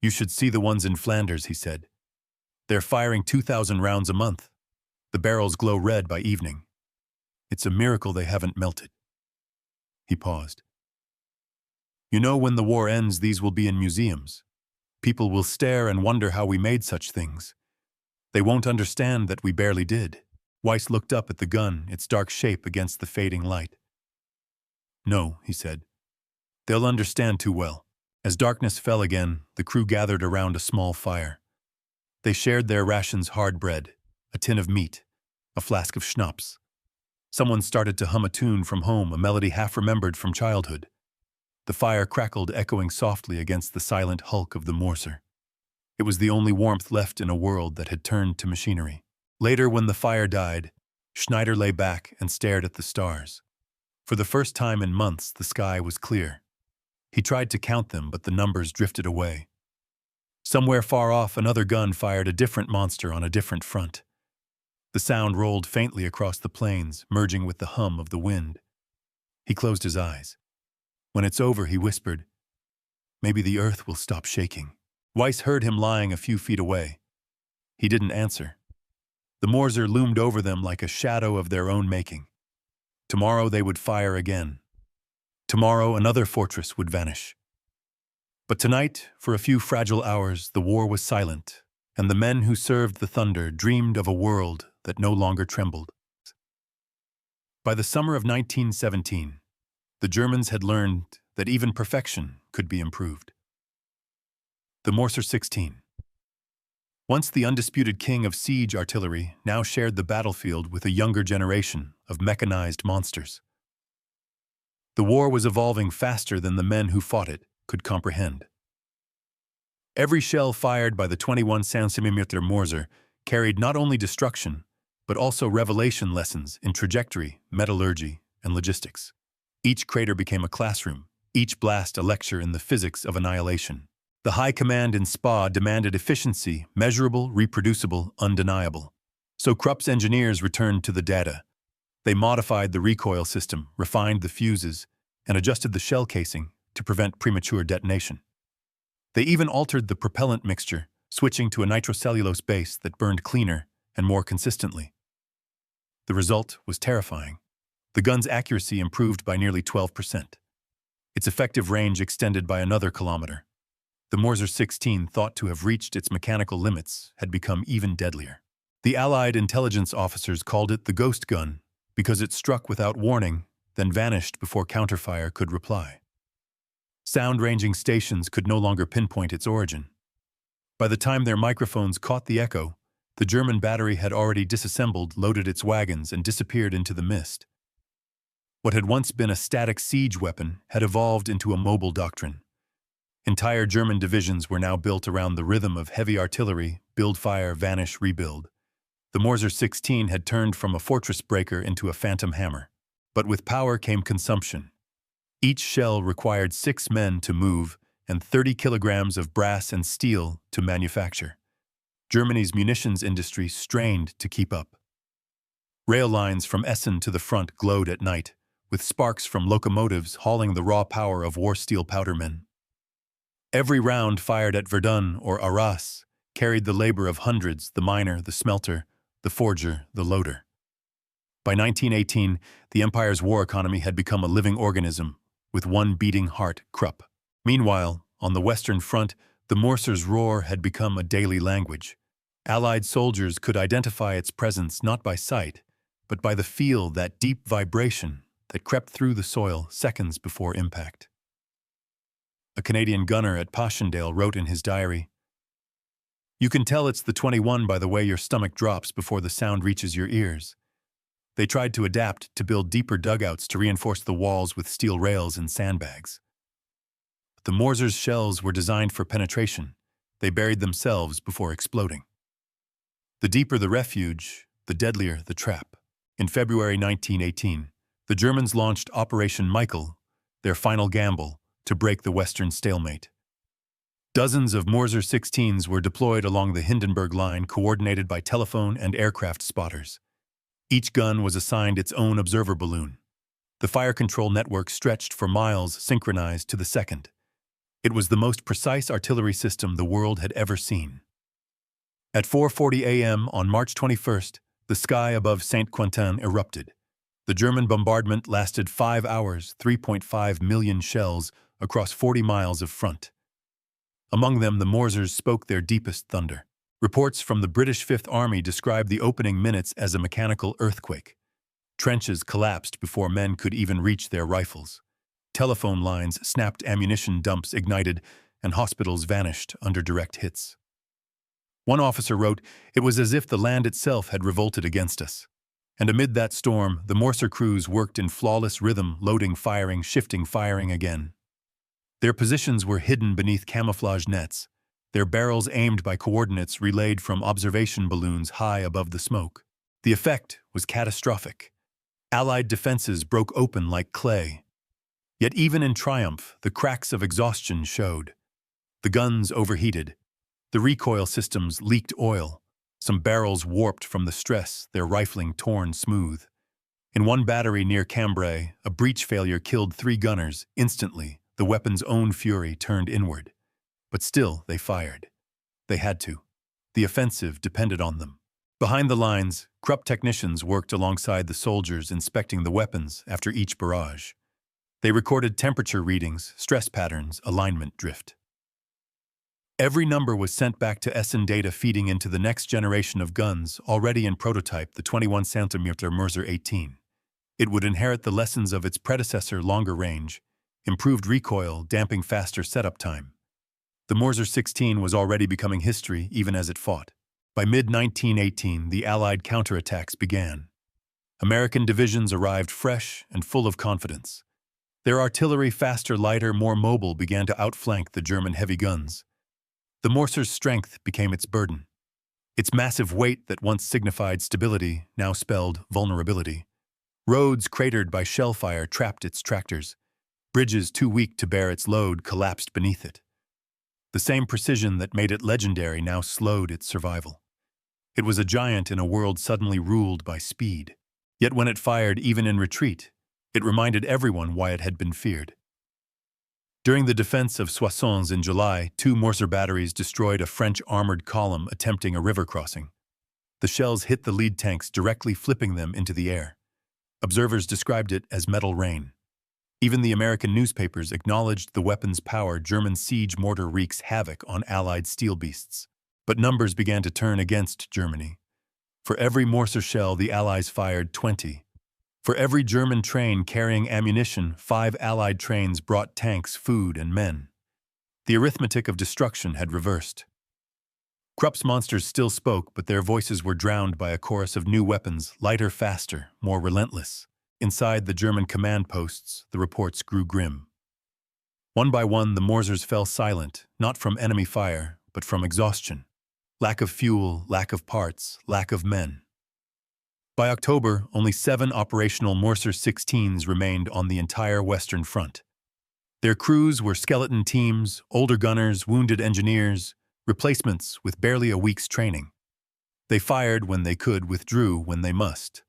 "You should see the ones in Flanders," he said. "They're firing 2,000 rounds a month. The barrels glow red by evening. It's a miracle they haven't melted." He paused. "You know, when the war ends, these will be in museums. People will stare and wonder how we made such things. They won't understand that we barely did." Weiss looked up at the gun, its dark shape against the fading light. "No," he said. "They'll understand too well." As darkness fell again, the crew gathered around a small fire. They shared their rations: hard bread, a tin of meat, a flask of schnapps. Someone started to hum a tune from home, a melody half-remembered from childhood. The fire crackled, echoing softly against the silent hulk of the Mörser. It was the only warmth left in a world that had turned to machinery. Later, when the fire died, Schneider lay back and stared at the stars. For the first time in months, the sky was clear. He tried to count them, but the numbers drifted away. Somewhere far off, another gun fired a different monster on a different front. The sound rolled faintly across the plains, merging with the hum of the wind. He closed his eyes. "When it's over," he whispered, "maybe the earth will stop shaking." Weiss heard him lying a few feet away. He didn't answer. The Mörser loomed over them like a shadow of their own making. Tomorrow they would fire again. Tomorrow another fortress would vanish. But tonight, for a few fragile hours, the war was silent, and the men who served the thunder dreamed of a world that no longer trembled. By the summer of 1917, the Germans had learned that even perfection could be improved. The Mörser 16. Once the undisputed king of siege artillery, now shared the battlefield with a younger generation of mechanized monsters. The war was evolving faster than the men who fought it could comprehend. Every shell fired by the 21 cm Mörser carried not only destruction, but also revelation lessons in trajectory, metallurgy, and logistics. Each crater became a classroom, each blast a lecture in the physics of annihilation. The high command in Spa demanded efficiency, measurable, reproducible, undeniable. So Krupp's engineers returned to the data. They modified the recoil system, refined the fuses, and adjusted the shell casing to prevent premature detonation. They even altered the propellant mixture, switching to a nitrocellulose base that burned cleaner and more consistently. The result was terrifying. The gun's accuracy improved by nearly 12%. Its effective range extended by another kilometer. The Mörser 16, thought to have reached its mechanical limits, had become even deadlier. The Allied intelligence officers called it the ghost gun because it struck without warning, then vanished before counterfire could reply. Sound-ranging stations could no longer pinpoint its origin. By the time their microphones caught the echo, the German battery had already disassembled, loaded its wagons, and disappeared into the mist. What had once been a static siege weapon had evolved into a mobile doctrine. Entire German divisions were now built around the rhythm of heavy artillery: build, fire, vanish, rebuild. The Mörser 16 had turned from a fortress breaker into a phantom hammer. But with power came consumption. Each shell required 6 men to move and 30 kilograms of brass and steel to manufacture. Germany's munitions industry strained to keep up. Rail lines from Essen to the front glowed at night, with sparks from locomotives hauling the raw power of war steel powdermen. Every round fired at Verdun or Arras carried the labor of hundreds: the miner, the smelter, the forger, the loader. By 1918, the Empire's war economy had become a living organism, with one beating heart: Krupp. Meanwhile, on the Western Front, the Mörser's roar had become a daily language. Allied soldiers could identify its presence not by sight, but by the feel, that deep vibration that crept through the soil seconds before impact. A Canadian gunner at Passchendaele wrote in his diary, "You can tell it's the 21 by the way your stomach drops before the sound reaches your ears." They tried to adapt, to build deeper dugouts to reinforce the walls with steel rails and sandbags. But the Mörser's shells were designed for penetration. They buried themselves before exploding. The deeper the refuge, the deadlier the trap. In February 1918, the Germans launched Operation Michael, their final gamble, to break the Western stalemate. Dozens of Mörser 16s were deployed along the Hindenburg Line, coordinated by telephone and aircraft spotters. Each gun was assigned its own observer balloon. The fire control network stretched for miles, synchronized to the second. It was the most precise artillery system the world had ever seen. At 4:40 a.m. on March 21st, the sky above Saint-Quentin erupted. The German bombardment lasted 5 hours, 3.5 million shells across 40 miles of front. Among them, the Mörsers spoke their deepest thunder. Reports from the British Fifth Army described the opening minutes as a mechanical earthquake. Trenches collapsed before men could even reach their rifles. Telephone lines snapped, ammunition dumps ignited, and hospitals vanished under direct hits. One officer wrote, "It was as if the land itself had revolted against us." And amid that storm, the Mörser crews worked in flawless rhythm, loading, firing, shifting, firing again. Their positions were hidden beneath camouflage nets, their barrels aimed by coordinates relayed from observation balloons high above the smoke. The effect was catastrophic. Allied defenses broke open like clay. Yet even in triumph, the cracks of exhaustion showed. The guns overheated. The recoil systems leaked oil. Some barrels warped from the stress, their rifling torn smooth. In one battery near Cambrai, a breech failure killed 3 gunners. Instantly, the weapon's own fury turned inward. But still, they fired. They had to. The offensive depended on them. Behind the lines, Krupp technicians worked alongside the soldiers, inspecting the weapons after each barrage. They recorded temperature readings, stress patterns, alignment drift. Every number was sent back to Essen, data feeding into the next generation of guns, already in prototype, the 21 cm Mörser 18. It would inherit the lessons of its predecessor, longer range, improved recoil, damping faster setup time. The Mörser 16 was already becoming history even as it fought. By mid-1918, the Allied counterattacks began. American divisions arrived fresh and full of confidence. Their artillery, faster, lighter, more mobile, began to outflank the German heavy guns. The Mörser's strength became its burden. Its massive weight that once signified stability now spelled vulnerability. Roads cratered by shellfire trapped its tractors. Bridges too weak to bear its load collapsed beneath it. The same precision that made it legendary now slowed its survival. It was a giant in a world suddenly ruled by speed. Yet when it fired, even in retreat, it reminded everyone why it had been feared. During the defense of Soissons in July, 2 Mörser batteries destroyed a French armored column attempting a river crossing. The shells hit the lead tanks, directly flipping them into the air. Observers described it as metal rain. Even the American newspapers acknowledged the weapon's power. German siege mortar wreaks havoc on Allied steel beasts. But numbers began to turn against Germany. For every Mörser shell, the Allies fired 20. For every German train carrying ammunition, 5 Allied trains brought tanks, food, and men. The arithmetic of destruction had reversed. Krupp's monsters still spoke, but their voices were drowned by a chorus of new weapons, lighter, faster, more relentless. Inside the German command posts, the reports grew grim. One by one, the Mörsers fell silent, not from enemy fire, but from exhaustion. Lack of fuel, lack of parts, lack of men. By October, only 7 operational Mörser 16s remained on the entire Western Front. Their crews were skeleton teams, older gunners, wounded engineers, replacements with barely a week's training. They fired when they could, withdrew when they must.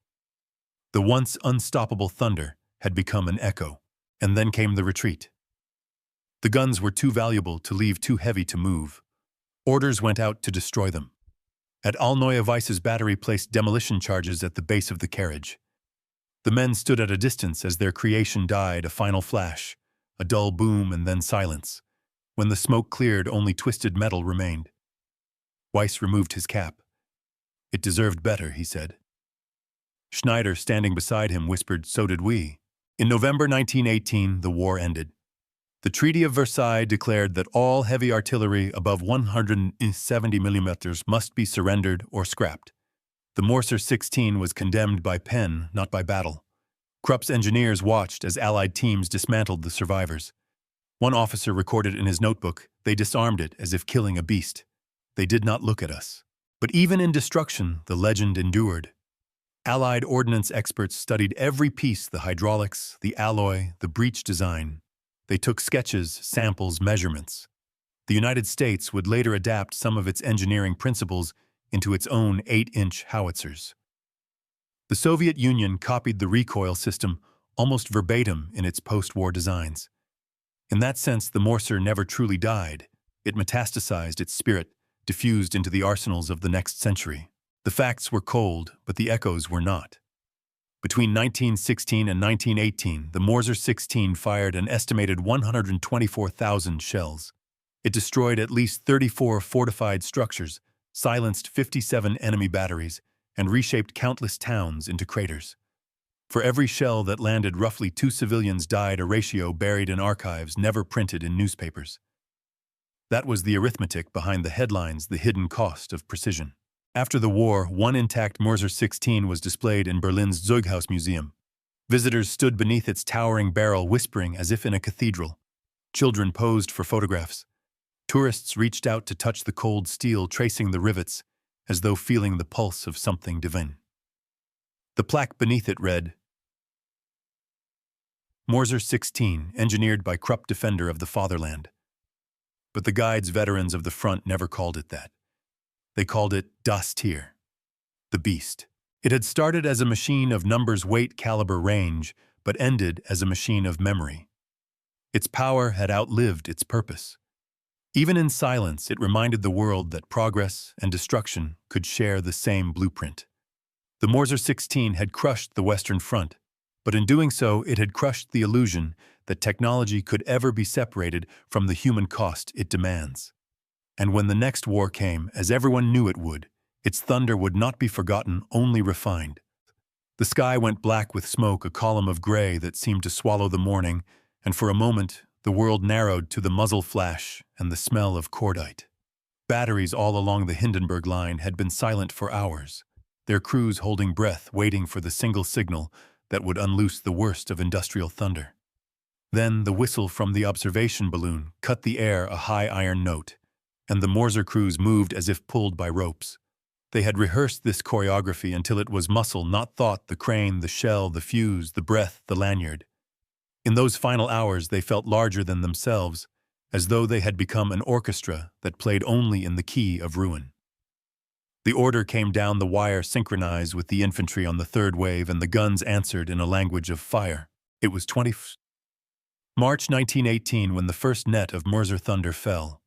The once unstoppable thunder had become an echo, and then came the retreat. The guns were too valuable to leave, too heavy to move. Orders went out to destroy them. At Aulnoye Weiss's battery placed demolition charges at the base of the carriage. The men stood at a distance as their creation died, a final flash, a dull boom, and then silence. When the smoke cleared, only twisted metal remained. Weiss removed his cap. "It deserved better," he said. Schneider, standing beside him, whispered, "So did we." In November 1918, the war ended. The Treaty of Versailles declared that all heavy artillery above 170 mm must be surrendered or scrapped. The Mörser 16 was condemned by pen, not by battle. Krupp's engineers watched as Allied teams dismantled the survivors. One officer recorded in his notebook, "They disarmed it as if killing a beast. They did not look at us." But even in destruction, the legend endured. Allied ordnance experts studied every piece, the hydraulics, the alloy, the breech design. They took sketches, samples, measurements. The United States would later adapt some of its engineering principles into its own 8-inch howitzers. The Soviet Union copied the recoil system almost verbatim in its post-war designs. In that sense, the Mörser never truly died. It metastasized its spirit, diffused into the arsenals of the next century. The facts were cold, but the echoes were not. Between 1916 and 1918, the Mörser 16 fired an estimated 124,000 shells. It destroyed at least 34 fortified structures, silenced 57 enemy batteries, and reshaped countless towns into craters. For every shell that landed, roughly 2 civilians died, a ratio buried in archives never printed in newspapers. That was the arithmetic behind the headlines, the hidden cost of precision. After the war, one intact Mörser 16 was displayed in Berlin's Zeughaus Museum. Visitors stood beneath its towering barrel, whispering as if in a cathedral. Children posed for photographs. Tourists reached out to touch the cold steel, tracing the rivets, as though feeling the pulse of something divine. The plaque beneath it read, Mörser 16, engineered by Krupp, defender of the fatherland. But the guides, veterans of the front, never called it that. They called it Das Tier, the beast. It had started as a machine of numbers, weight, caliber, range, but ended as a machine of memory. Its power had outlived its purpose. Even in silence, it reminded the world that progress and destruction could share the same blueprint. The Mörser 16 had crushed the Western Front, but in doing so, it had crushed the illusion that technology could ever be separated from the human cost it demands. And when the next war came, as everyone knew it would, its thunder would not be forgotten, only refined. The sky went black with smoke, a column of gray that seemed to swallow the morning, and for a moment, the world narrowed to the muzzle flash and the smell of cordite. Batteries all along the Hindenburg line had been silent for hours, their crews holding breath, waiting for the single signal that would unloose the worst of industrial thunder. Then the whistle from the observation balloon cut the air, a high iron note, and the Mörser crews moved as if pulled by ropes. They had rehearsed this choreography until it was muscle, not thought, the crane, the shell, the fuse, the breath, the lanyard. In those final hours, they felt larger than themselves, as though they had become an orchestra that played only in the key of ruin. The order came down the wire, synchronized with the infantry on the third wave, and the guns answered in a language of fire. It was March 1918 when the first net of Mörser thunder fell.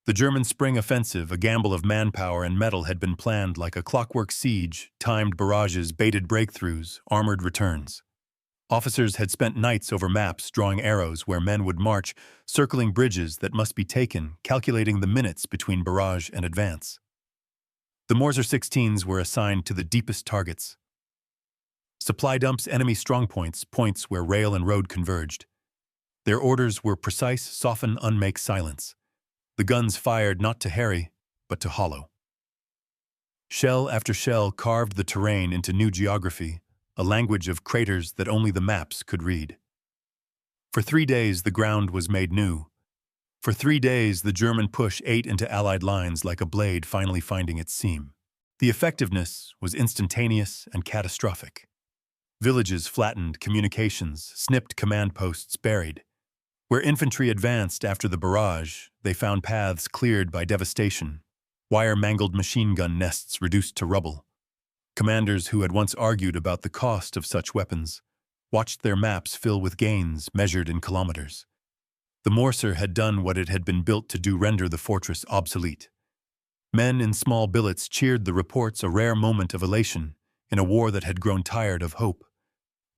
The German spring offensive, a gamble of manpower and metal, had been planned like a clockwork siege, timed barrages, baited breakthroughs, armored returns. Officers had spent nights over maps, drawing arrows where men would march, circling bridges that must be taken, calculating the minutes between barrage and advance. The Mörser 16s were assigned to the deepest targets. Supply dumps, enemy strongpoints, points where rail and road converged. Their orders were precise: soften, unmake, silence. The guns fired not to harry, but to hollow. Shell after shell carved the terrain into new geography, a language of craters that only the maps could read. For 3 days the ground was made new. For 3 days the German push ate into Allied lines like a blade finally finding its seam. The effectiveness was instantaneous and catastrophic. Villages flattened, communications snipped, command posts buried. Where infantry advanced after the barrage, they found paths cleared by devastation, wire-mangled machine gun nests reduced to rubble. Commanders who had once argued about the cost of such weapons watched their maps fill with gains measured in kilometers. The Mörser had done what it had been built to do: render the fortress obsolete. Men in small billets cheered the reports, a rare moment of elation in a war that had grown tired of hope.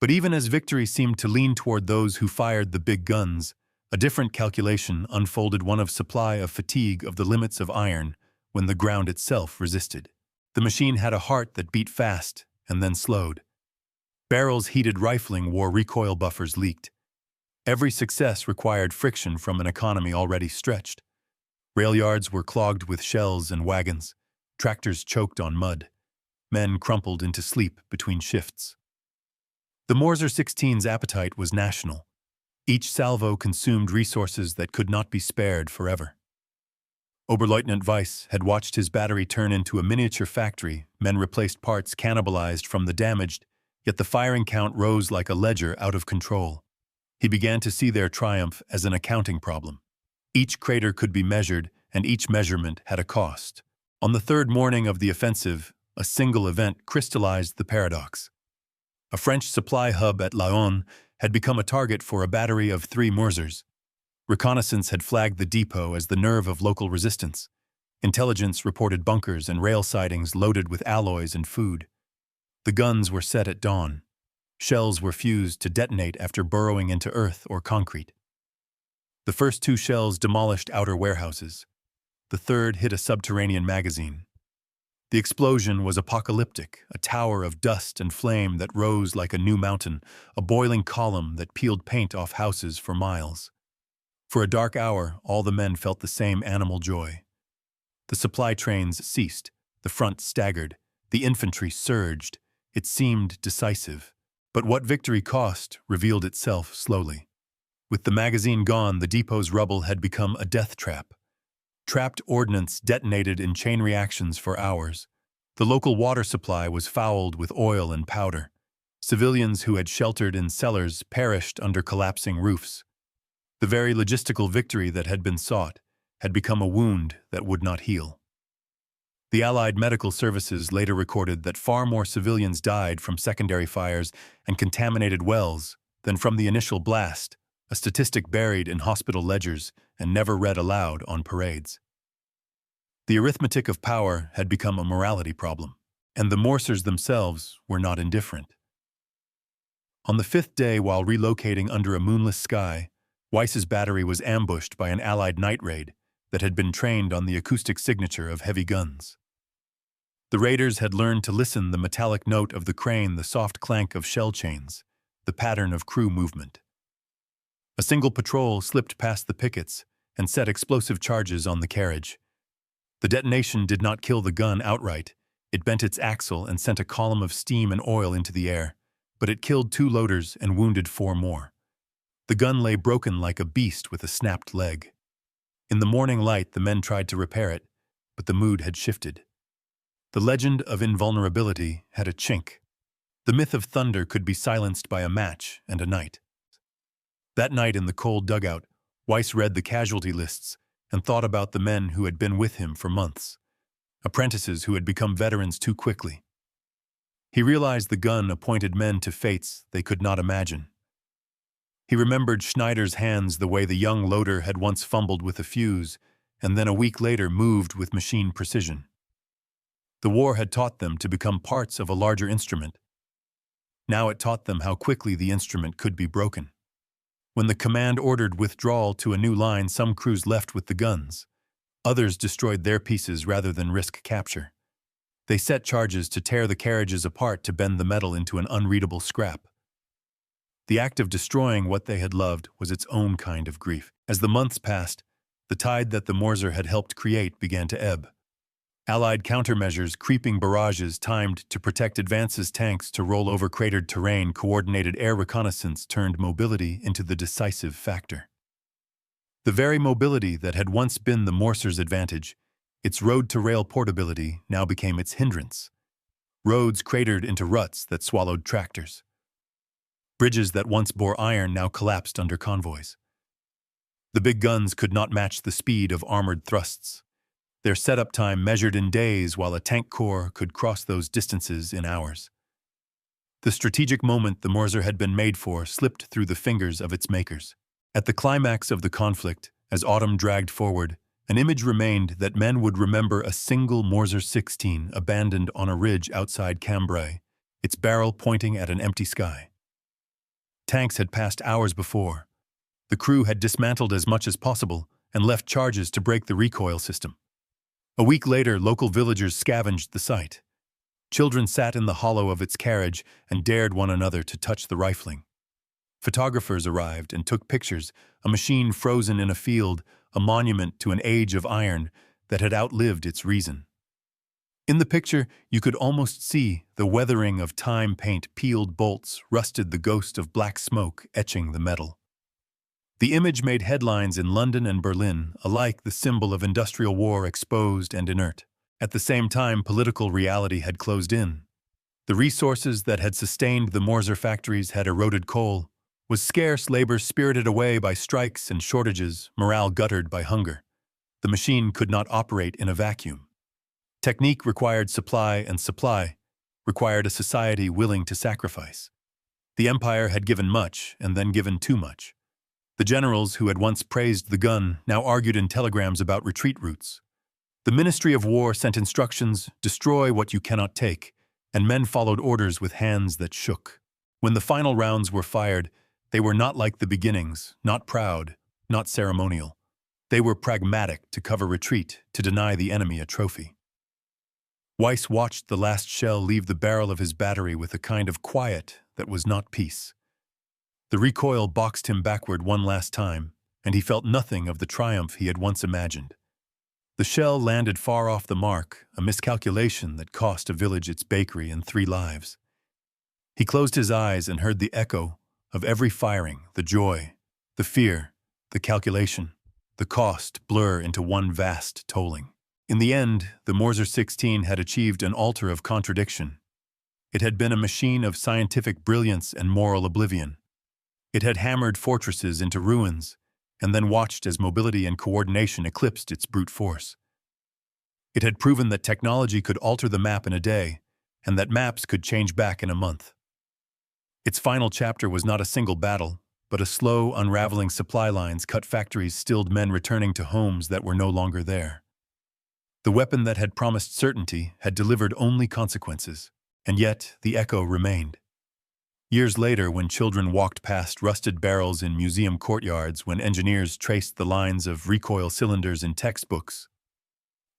But even as victory seemed to lean toward those who fired the big guns, a different calculation unfolded, one of supply, of fatigue, of the limits of iron, when the ground itself resisted. The machine had a heart that beat fast and then slowed. Barrels heated, rifling war, recoil buffers leaked. Every success required friction from an economy already stretched. Rail yards were clogged with shells and wagons. Tractors choked on mud. Men crumpled into sleep between shifts. The Mörser 16's appetite was national. Each salvo consumed resources that could not be spared forever. Oberleutnant Weiss had watched his battery turn into a miniature factory. Men replaced parts cannibalized from the damaged, yet the firing count rose like a ledger out of control. He began to see their triumph as an accounting problem. Each crater could be measured, and each measurement had a cost. On the third morning of the offensive, a single event crystallized the paradox. A French supply hub at Laon had become a target for a battery of 3 Mörsers. Reconnaissance had flagged the depot as the nerve of local resistance. Intelligence reported bunkers and rail sidings loaded with alloys and food. The guns were set at dawn. Shells were fused to detonate after burrowing into earth or concrete. The first 2 shells demolished outer warehouses. The third hit a subterranean magazine. The explosion was apocalyptic, a tower of dust and flame that rose like a new mountain, a boiling column that peeled paint off houses for miles. For a dark hour, all the men felt the same animal joy. The supply trains ceased, the front staggered, the infantry surged. It seemed decisive. But what victory cost revealed itself slowly. With the magazine gone, the depot's rubble had become a death trap. Trapped ordnance detonated in chain reactions for hours. The local water supply was fouled with oil and powder. Civilians who had sheltered in cellars perished under collapsing roofs. The very logistical victory that had been sought had become a wound that would not heal. The Allied medical services later recorded that far more civilians died from secondary fires and contaminated wells than from the initial blast, a statistic buried in hospital ledgers and never read aloud on parades. The arithmetic of power had become a morality problem, and the Mörsers themselves were not indifferent. On the 5th day, while relocating under a moonless sky, Weiss's battery was ambushed by an Allied night raid that had been trained on the acoustic signature of heavy guns. The raiders had learned to listen the metallic note of the crane, the soft clank of shell chains, the pattern of crew movement. A single patrol slipped past the pickets and set explosive charges on the carriage. The detonation did not kill the gun outright. It bent its axle and sent a column of steam and oil into the air, but it killed 2 loaders and wounded 4 more. The gun lay broken like a beast with a snapped leg. In the morning light, the men tried to repair it, but the mood had shifted. The legend of invulnerability had a chink. The myth of thunder could be silenced by a match and a night. That night in the cold dugout, Weiss read the casualty lists and thought about the men who had been with him for months, apprentices who had become veterans too quickly. He realized the gun appointed men to fates they could not imagine. He remembered Schneider's hands the way the young loader had once fumbled with a fuse and then a week later moved with machine precision. The war had taught them to become parts of a larger instrument. Now it taught them how quickly the instrument could be broken. When the command ordered withdrawal to a new line, some crews left with the guns. Others destroyed their pieces rather than risk capture. They set charges to tear the carriages apart to bend the metal into an unreadable scrap. The act of destroying what they had loved was its own kind of grief. As the months passed, the tide that the Mörser had helped create began to ebb. Allied countermeasures, creeping barrages timed to protect advances, tanks to roll over cratered terrain, coordinated air reconnaissance turned mobility into the decisive factor. The very mobility that had once been the Mörser's advantage, its road-to-rail portability, now became its hindrance. Roads cratered into ruts that swallowed tractors. Bridges that once bore iron now collapsed under convoys. The big guns could not match the speed of armored thrusts. Their setup time measured in days, while a tank corps could cross those distances in hours. The strategic moment the Mörser had been made for slipped through the fingers of its makers. At the climax of the conflict, as autumn dragged forward, an image remained that men would remember: a single Mörser 16 abandoned on a ridge outside Cambrai, its barrel pointing at an empty sky. Tanks had passed hours before. The crew had dismantled as much as possible and left charges to break the recoil system. A week later, local villagers scavenged the site. Children sat in the hollow of its carriage and dared one another to touch the rifling. Photographers arrived and took pictures, a machine frozen in a field, a monument to an age of iron that had outlived its reason. In the picture, you could almost see the weathering of time. Paint, peeled bolts, rusted, the ghost of black smoke etching the metal. The image made headlines in London and Berlin, alike the symbol of industrial war, exposed and inert. At the same time, political reality had closed in. The resources that had sustained the Mörser factories had eroded. Coal was scarce, labor spirited away by strikes and shortages, morale guttered by hunger. The machine could not operate in a vacuum. Technique required supply, and supply required a society willing to sacrifice. The empire had given much and then given too much. The generals who had once praised the gun now argued in telegrams about retreat routes. The Ministry of War sent instructions, destroy what you cannot take, and men followed orders with hands that shook. When the final rounds were fired, they were not like the beginnings, not proud, not ceremonial. They were pragmatic to cover retreat, to deny the enemy a trophy. Weiss watched the last shell leave the barrel of his battery with a kind of quiet that was not peace. The recoil boxed him backward one last time, and he felt nothing of the triumph he had once imagined. The shell landed far off the mark, a miscalculation that cost a village its bakery and 3 lives. He closed his eyes and heard the echo of every firing, the joy, the fear, the calculation, the cost blur into one vast tolling. In the end, the Mörser 16 had achieved an altar of contradiction. It had been a machine of scientific brilliance and moral oblivion. It had hammered fortresses into ruins, and then watched as mobility and coordination eclipsed its brute force. It had proven that technology could alter the map in a day, and that maps could change back in a month. Its final chapter was not a single battle, but a slow, unraveling supply lines cut factories, stilled men returning to homes that were no longer there. The weapon that had promised certainty had delivered only consequences, and yet the echo remained. Years later, when children walked past rusted barrels in museum courtyards, when engineers traced the lines of recoil cylinders in textbooks,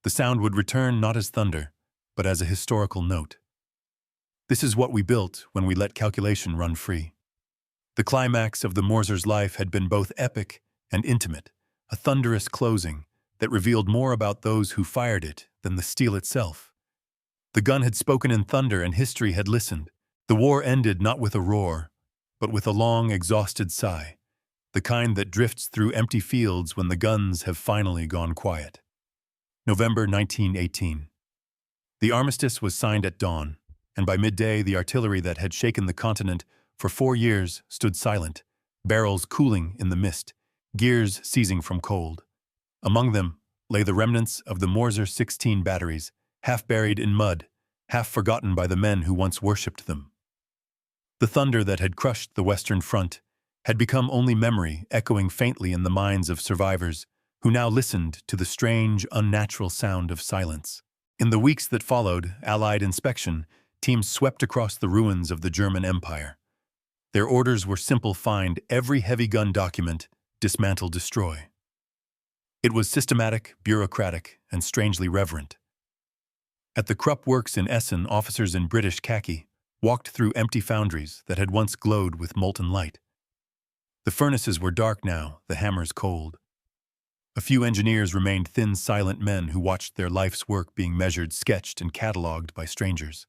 the sound would return not as thunder, but as a historical note. This is what we built when we let calculation run free. The climax of the Mörser's life had been both epic and intimate, a thunderous closing that revealed more about those who fired it than the steel itself. The gun had spoken in thunder and history had listened. The war ended not with a roar, but with a long, exhausted sigh, the kind that drifts through empty fields when the guns have finally gone quiet. November 1918. The armistice was signed at dawn, and by midday the artillery that had shaken the continent for 4 years stood silent, barrels cooling in the mist, gears seizing from cold. Among them lay the remnants of the Mörser 16 batteries, half buried in mud, half forgotten by the men who once worshipped them. The thunder that had crushed the Western Front had become only memory, echoing faintly in the minds of survivors who now listened to the strange, unnatural sound of silence. In the weeks that followed Allied inspection, teams swept across the ruins of the German Empire. Their orders were simple: find every heavy gun document, dismantle, destroy. It was systematic, bureaucratic, and strangely reverent. At the Krupp works in Essen, officers in British khaki walked through empty foundries that had once glowed with molten light. The furnaces were dark now, the hammers cold. A few engineers remained thin, silent men who watched their life's work being measured, sketched, and catalogued by strangers.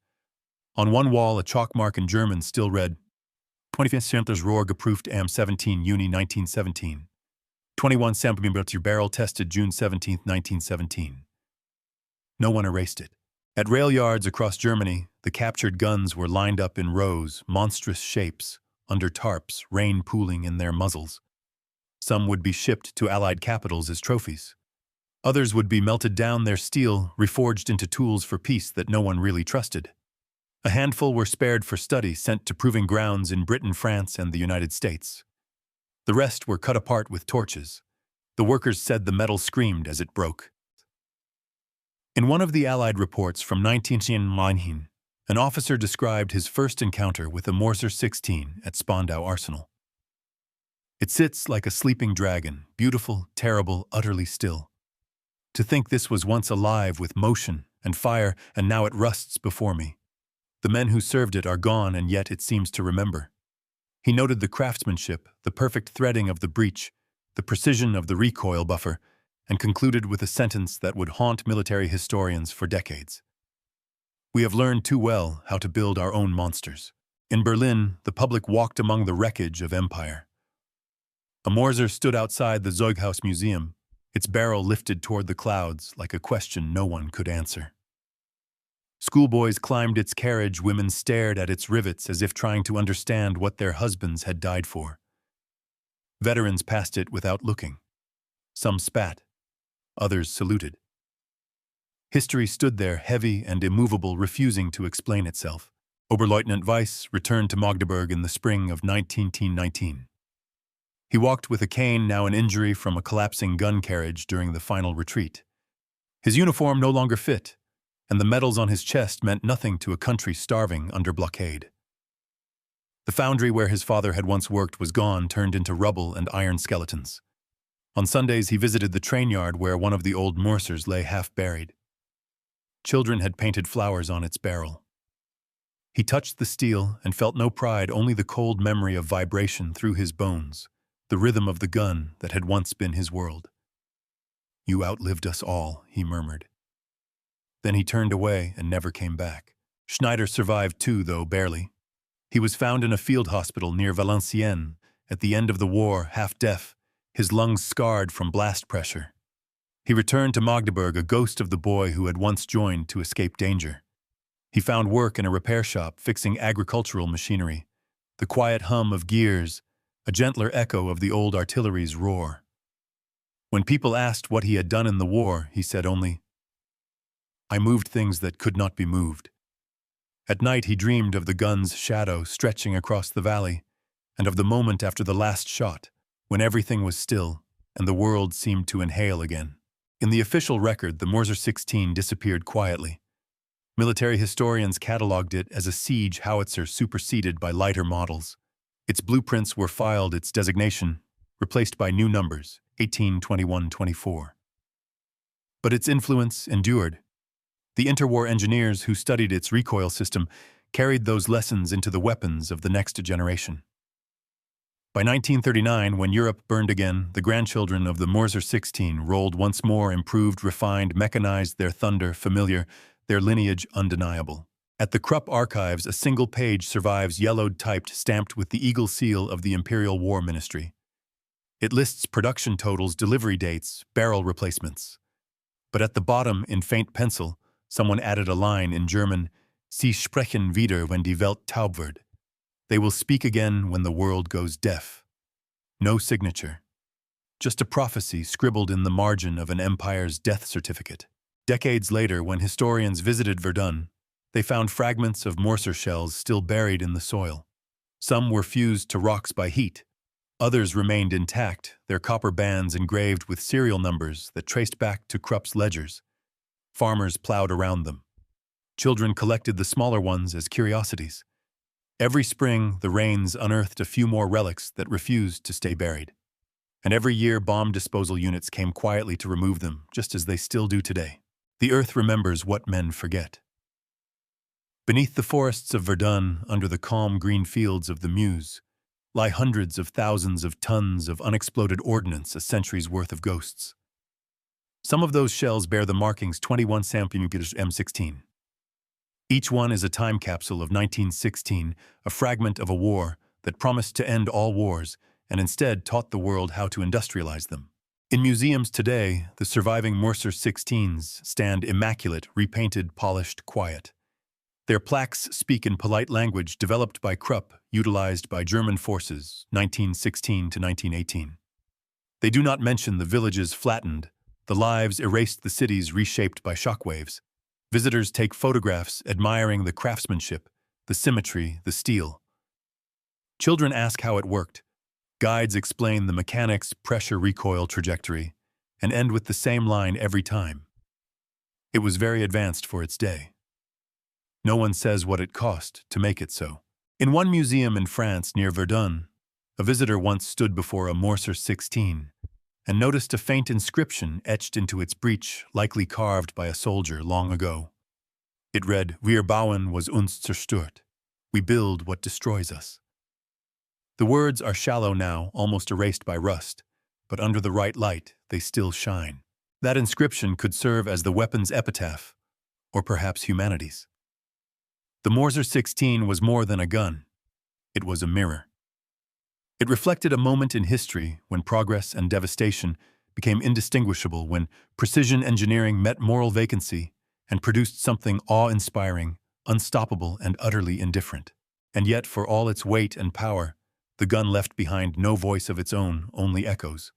On one wall, a chalk mark in German still read, 25. Rohr geprüft am 17. Juni 1917. 21 cm barrel tested June 17, 1917. No one erased it. At rail yards across Germany, the captured guns were lined up in rows, monstrous shapes, under tarps, rain pooling in their muzzles. Some would be shipped to Allied capitals as trophies. Others would be melted down, their steel reforged into tools for peace that no one really trusted. A handful were spared for study, sent to proving grounds in Britain, France, and the United States. The rest were cut apart with torches. The workers said the metal screamed as it broke. In one of the Allied reports from 1919, an officer described his first encounter with a Mörser 16 at Spandau Arsenal. It sits like a sleeping dragon, beautiful, terrible, utterly still. To think this was once alive with motion and fire, and now it rusts before me. The men who served it are gone, and yet it seems to remember. He noted the craftsmanship, the perfect threading of the breech, the precision of the recoil buffer, and concluded with a sentence that would haunt military historians for decades. We have learned too well how to build our own monsters. In Berlin, the public walked among the wreckage of empire. A Mörser stood outside the Zeughaus Museum, its barrel lifted toward the clouds like a question no one could answer. Schoolboys climbed its carriage, women stared at its rivets as if trying to understand what their husbands had died for. Veterans passed it without looking. Some spat. Others saluted. History stood there, heavy and immovable, refusing to explain itself. Oberleutnant Weiss returned to Magdeburg in the spring of 1919. He walked with a cane, now an injury from a collapsing gun carriage during the final retreat. His uniform no longer fit, and the medals on his chest meant nothing to a country starving under blockade. The foundry where his father had once worked was gone, turned into rubble and iron skeletons. On Sundays, he visited the train yard where one of the old Mörsers lay half buried. Children had painted flowers on its barrel. He touched the steel and felt no pride, only the cold memory of vibration through his bones, the rhythm of the gun that had once been his world. "You outlived us all," he murmured. Then he turned away and never came back. Schneider survived too, though barely. He was found in a field hospital near Valenciennes at the end of the war, half deaf, his lungs scarred from blast pressure. He returned to Magdeburg, a ghost of the boy who had once joined to escape danger. He found work in a repair shop fixing agricultural machinery, the quiet hum of gears, a gentler echo of the old artillery's roar. When people asked what he had done in the war, he said only, "I moved things that could not be moved." At night he dreamed of the gun's shadow stretching across the valley, and of the moment after the last shot, when everything was still and the world seemed to inhale again. In the official record, the Mörser 16 disappeared quietly. Military historians catalogued it as a siege howitzer superseded by lighter models. Its blueprints were filed, its designation replaced by new numbers, 18, 21, 24. But its influence endured. The interwar engineers who studied its recoil system carried those lessons into the weapons of the next generation. By 1939, when Europe burned again, the grandchildren of the Mörser 16 rolled once more, improved, refined, mechanized, their thunder familiar, their lineage undeniable. At the Krupp archives, a single page survives, yellowed, typed, stamped with the eagle seal of the Imperial War Ministry. It lists production totals, delivery dates, barrel replacements. But at the bottom, in faint pencil, someone added a line in German, "Sie sprechen wieder, wenn die Welt taub wird." They will speak again when the world goes deaf. No signature. Just a prophecy scribbled in the margin of an empire's death certificate. Decades later, when historians visited Verdun, they found fragments of Mörser shells still buried in the soil. Some were fused to rocks by heat. Others remained intact, their copper bands engraved with serial numbers that traced back to Krupp's ledgers. Farmers plowed around them. Children collected the smaller ones as curiosities. Every spring, the rains unearthed a few more relics that refused to stay buried. And every year, bomb disposal units came quietly to remove them, just as they still do today. The earth remembers what men forget. Beneath the forests of Verdun, under the calm green fields of the Meuse, lie hundreds of thousands of tons of unexploded ordnance, a century's worth of ghosts. Some of those shells bear the markings 21 cm M16. Each one is a time capsule of 1916, a fragment of a war that promised to end all wars and instead taught the world how to industrialize them. In museums today, the surviving Mörser 16s stand immaculate, repainted, polished, quiet. Their plaques speak in polite language developed by Krupp, utilized by German forces, 1916 to 1918. They do not mention the villages flattened, the lives erased, the cities reshaped by shockwaves. Visitors take photographs admiring the craftsmanship, the symmetry, the steel. Children ask how it worked. Guides explain the mechanics, pressure, recoil, trajectory, and end with the same line every time. It was very advanced for its day. No one says what it cost to make it so. In one museum in France near Verdun, a visitor once stood before a Mörser 16 and noticed a faint inscription etched into its breech, likely carved by a soldier long ago. It read, "Wir bauen, was uns zerstört." We build what destroys us. The words are shallow now, almost erased by rust, but under the right light, they still shine. That inscription could serve as the weapon's epitaph, or perhaps humanity's. The Mörser 16 was more than a gun. It was a mirror. It reflected a moment in history when progress and devastation became indistinguishable, when precision engineering met moral vacancy and produced something awe-inspiring, unstoppable, and utterly indifferent. And yet, for all its weight and power, the gun left behind no voice of its own, only echoes.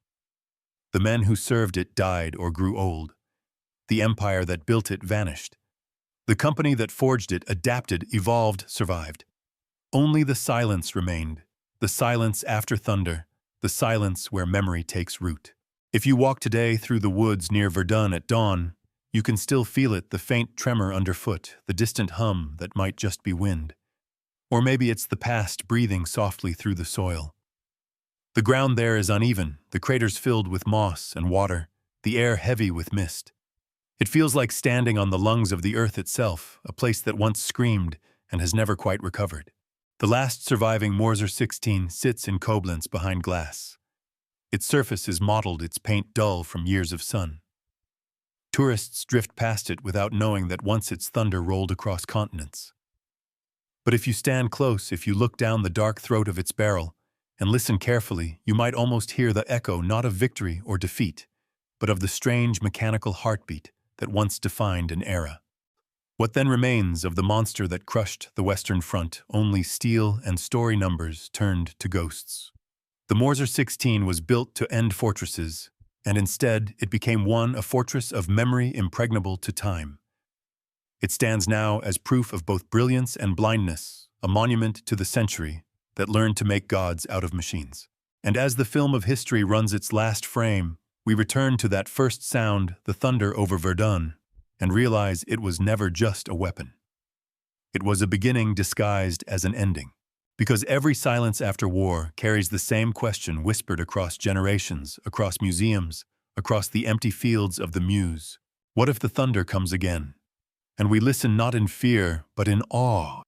The men who served it died or grew old. The empire that built it vanished. The company that forged it adapted, evolved, survived. Only the silence remained. The silence after thunder, the silence where memory takes root. If you walk today through the woods near Verdun at dawn, you can still feel it, the faint tremor underfoot, the distant hum that might just be wind. Or maybe it's the past breathing softly through the soil. The ground there is uneven, the craters filled with moss and water, the air heavy with mist. It feels like standing on the lungs of the earth itself, a place that once screamed and has never quite recovered. The last surviving Mörser 16 sits in Koblenz behind glass. Its surface is mottled, its paint dull from years of sun. Tourists drift past it without knowing that once its thunder rolled across continents. But if you stand close, if you look down the dark throat of its barrel, and listen carefully, you might almost hear the echo not of victory or defeat, but of the strange mechanical heartbeat that once defined an era. What then remains of the monster that crushed the Western Front? Only steel and story numbers turned to ghosts. The Mörser 16 was built to end fortresses, and instead it became a fortress of memory impregnable to time. It stands now as proof of both brilliance and blindness, a monument to the century that learned to make gods out of machines. And as the film of history runs its last frame, we return to that first sound, the thunder over Verdun, and realize it was never just a weapon. It was a beginning disguised as an ending. Because every silence after war carries the same question whispered across generations, across museums, across the empty fields of the Meuse. What if the thunder comes again? And we listen not in fear, but in awe,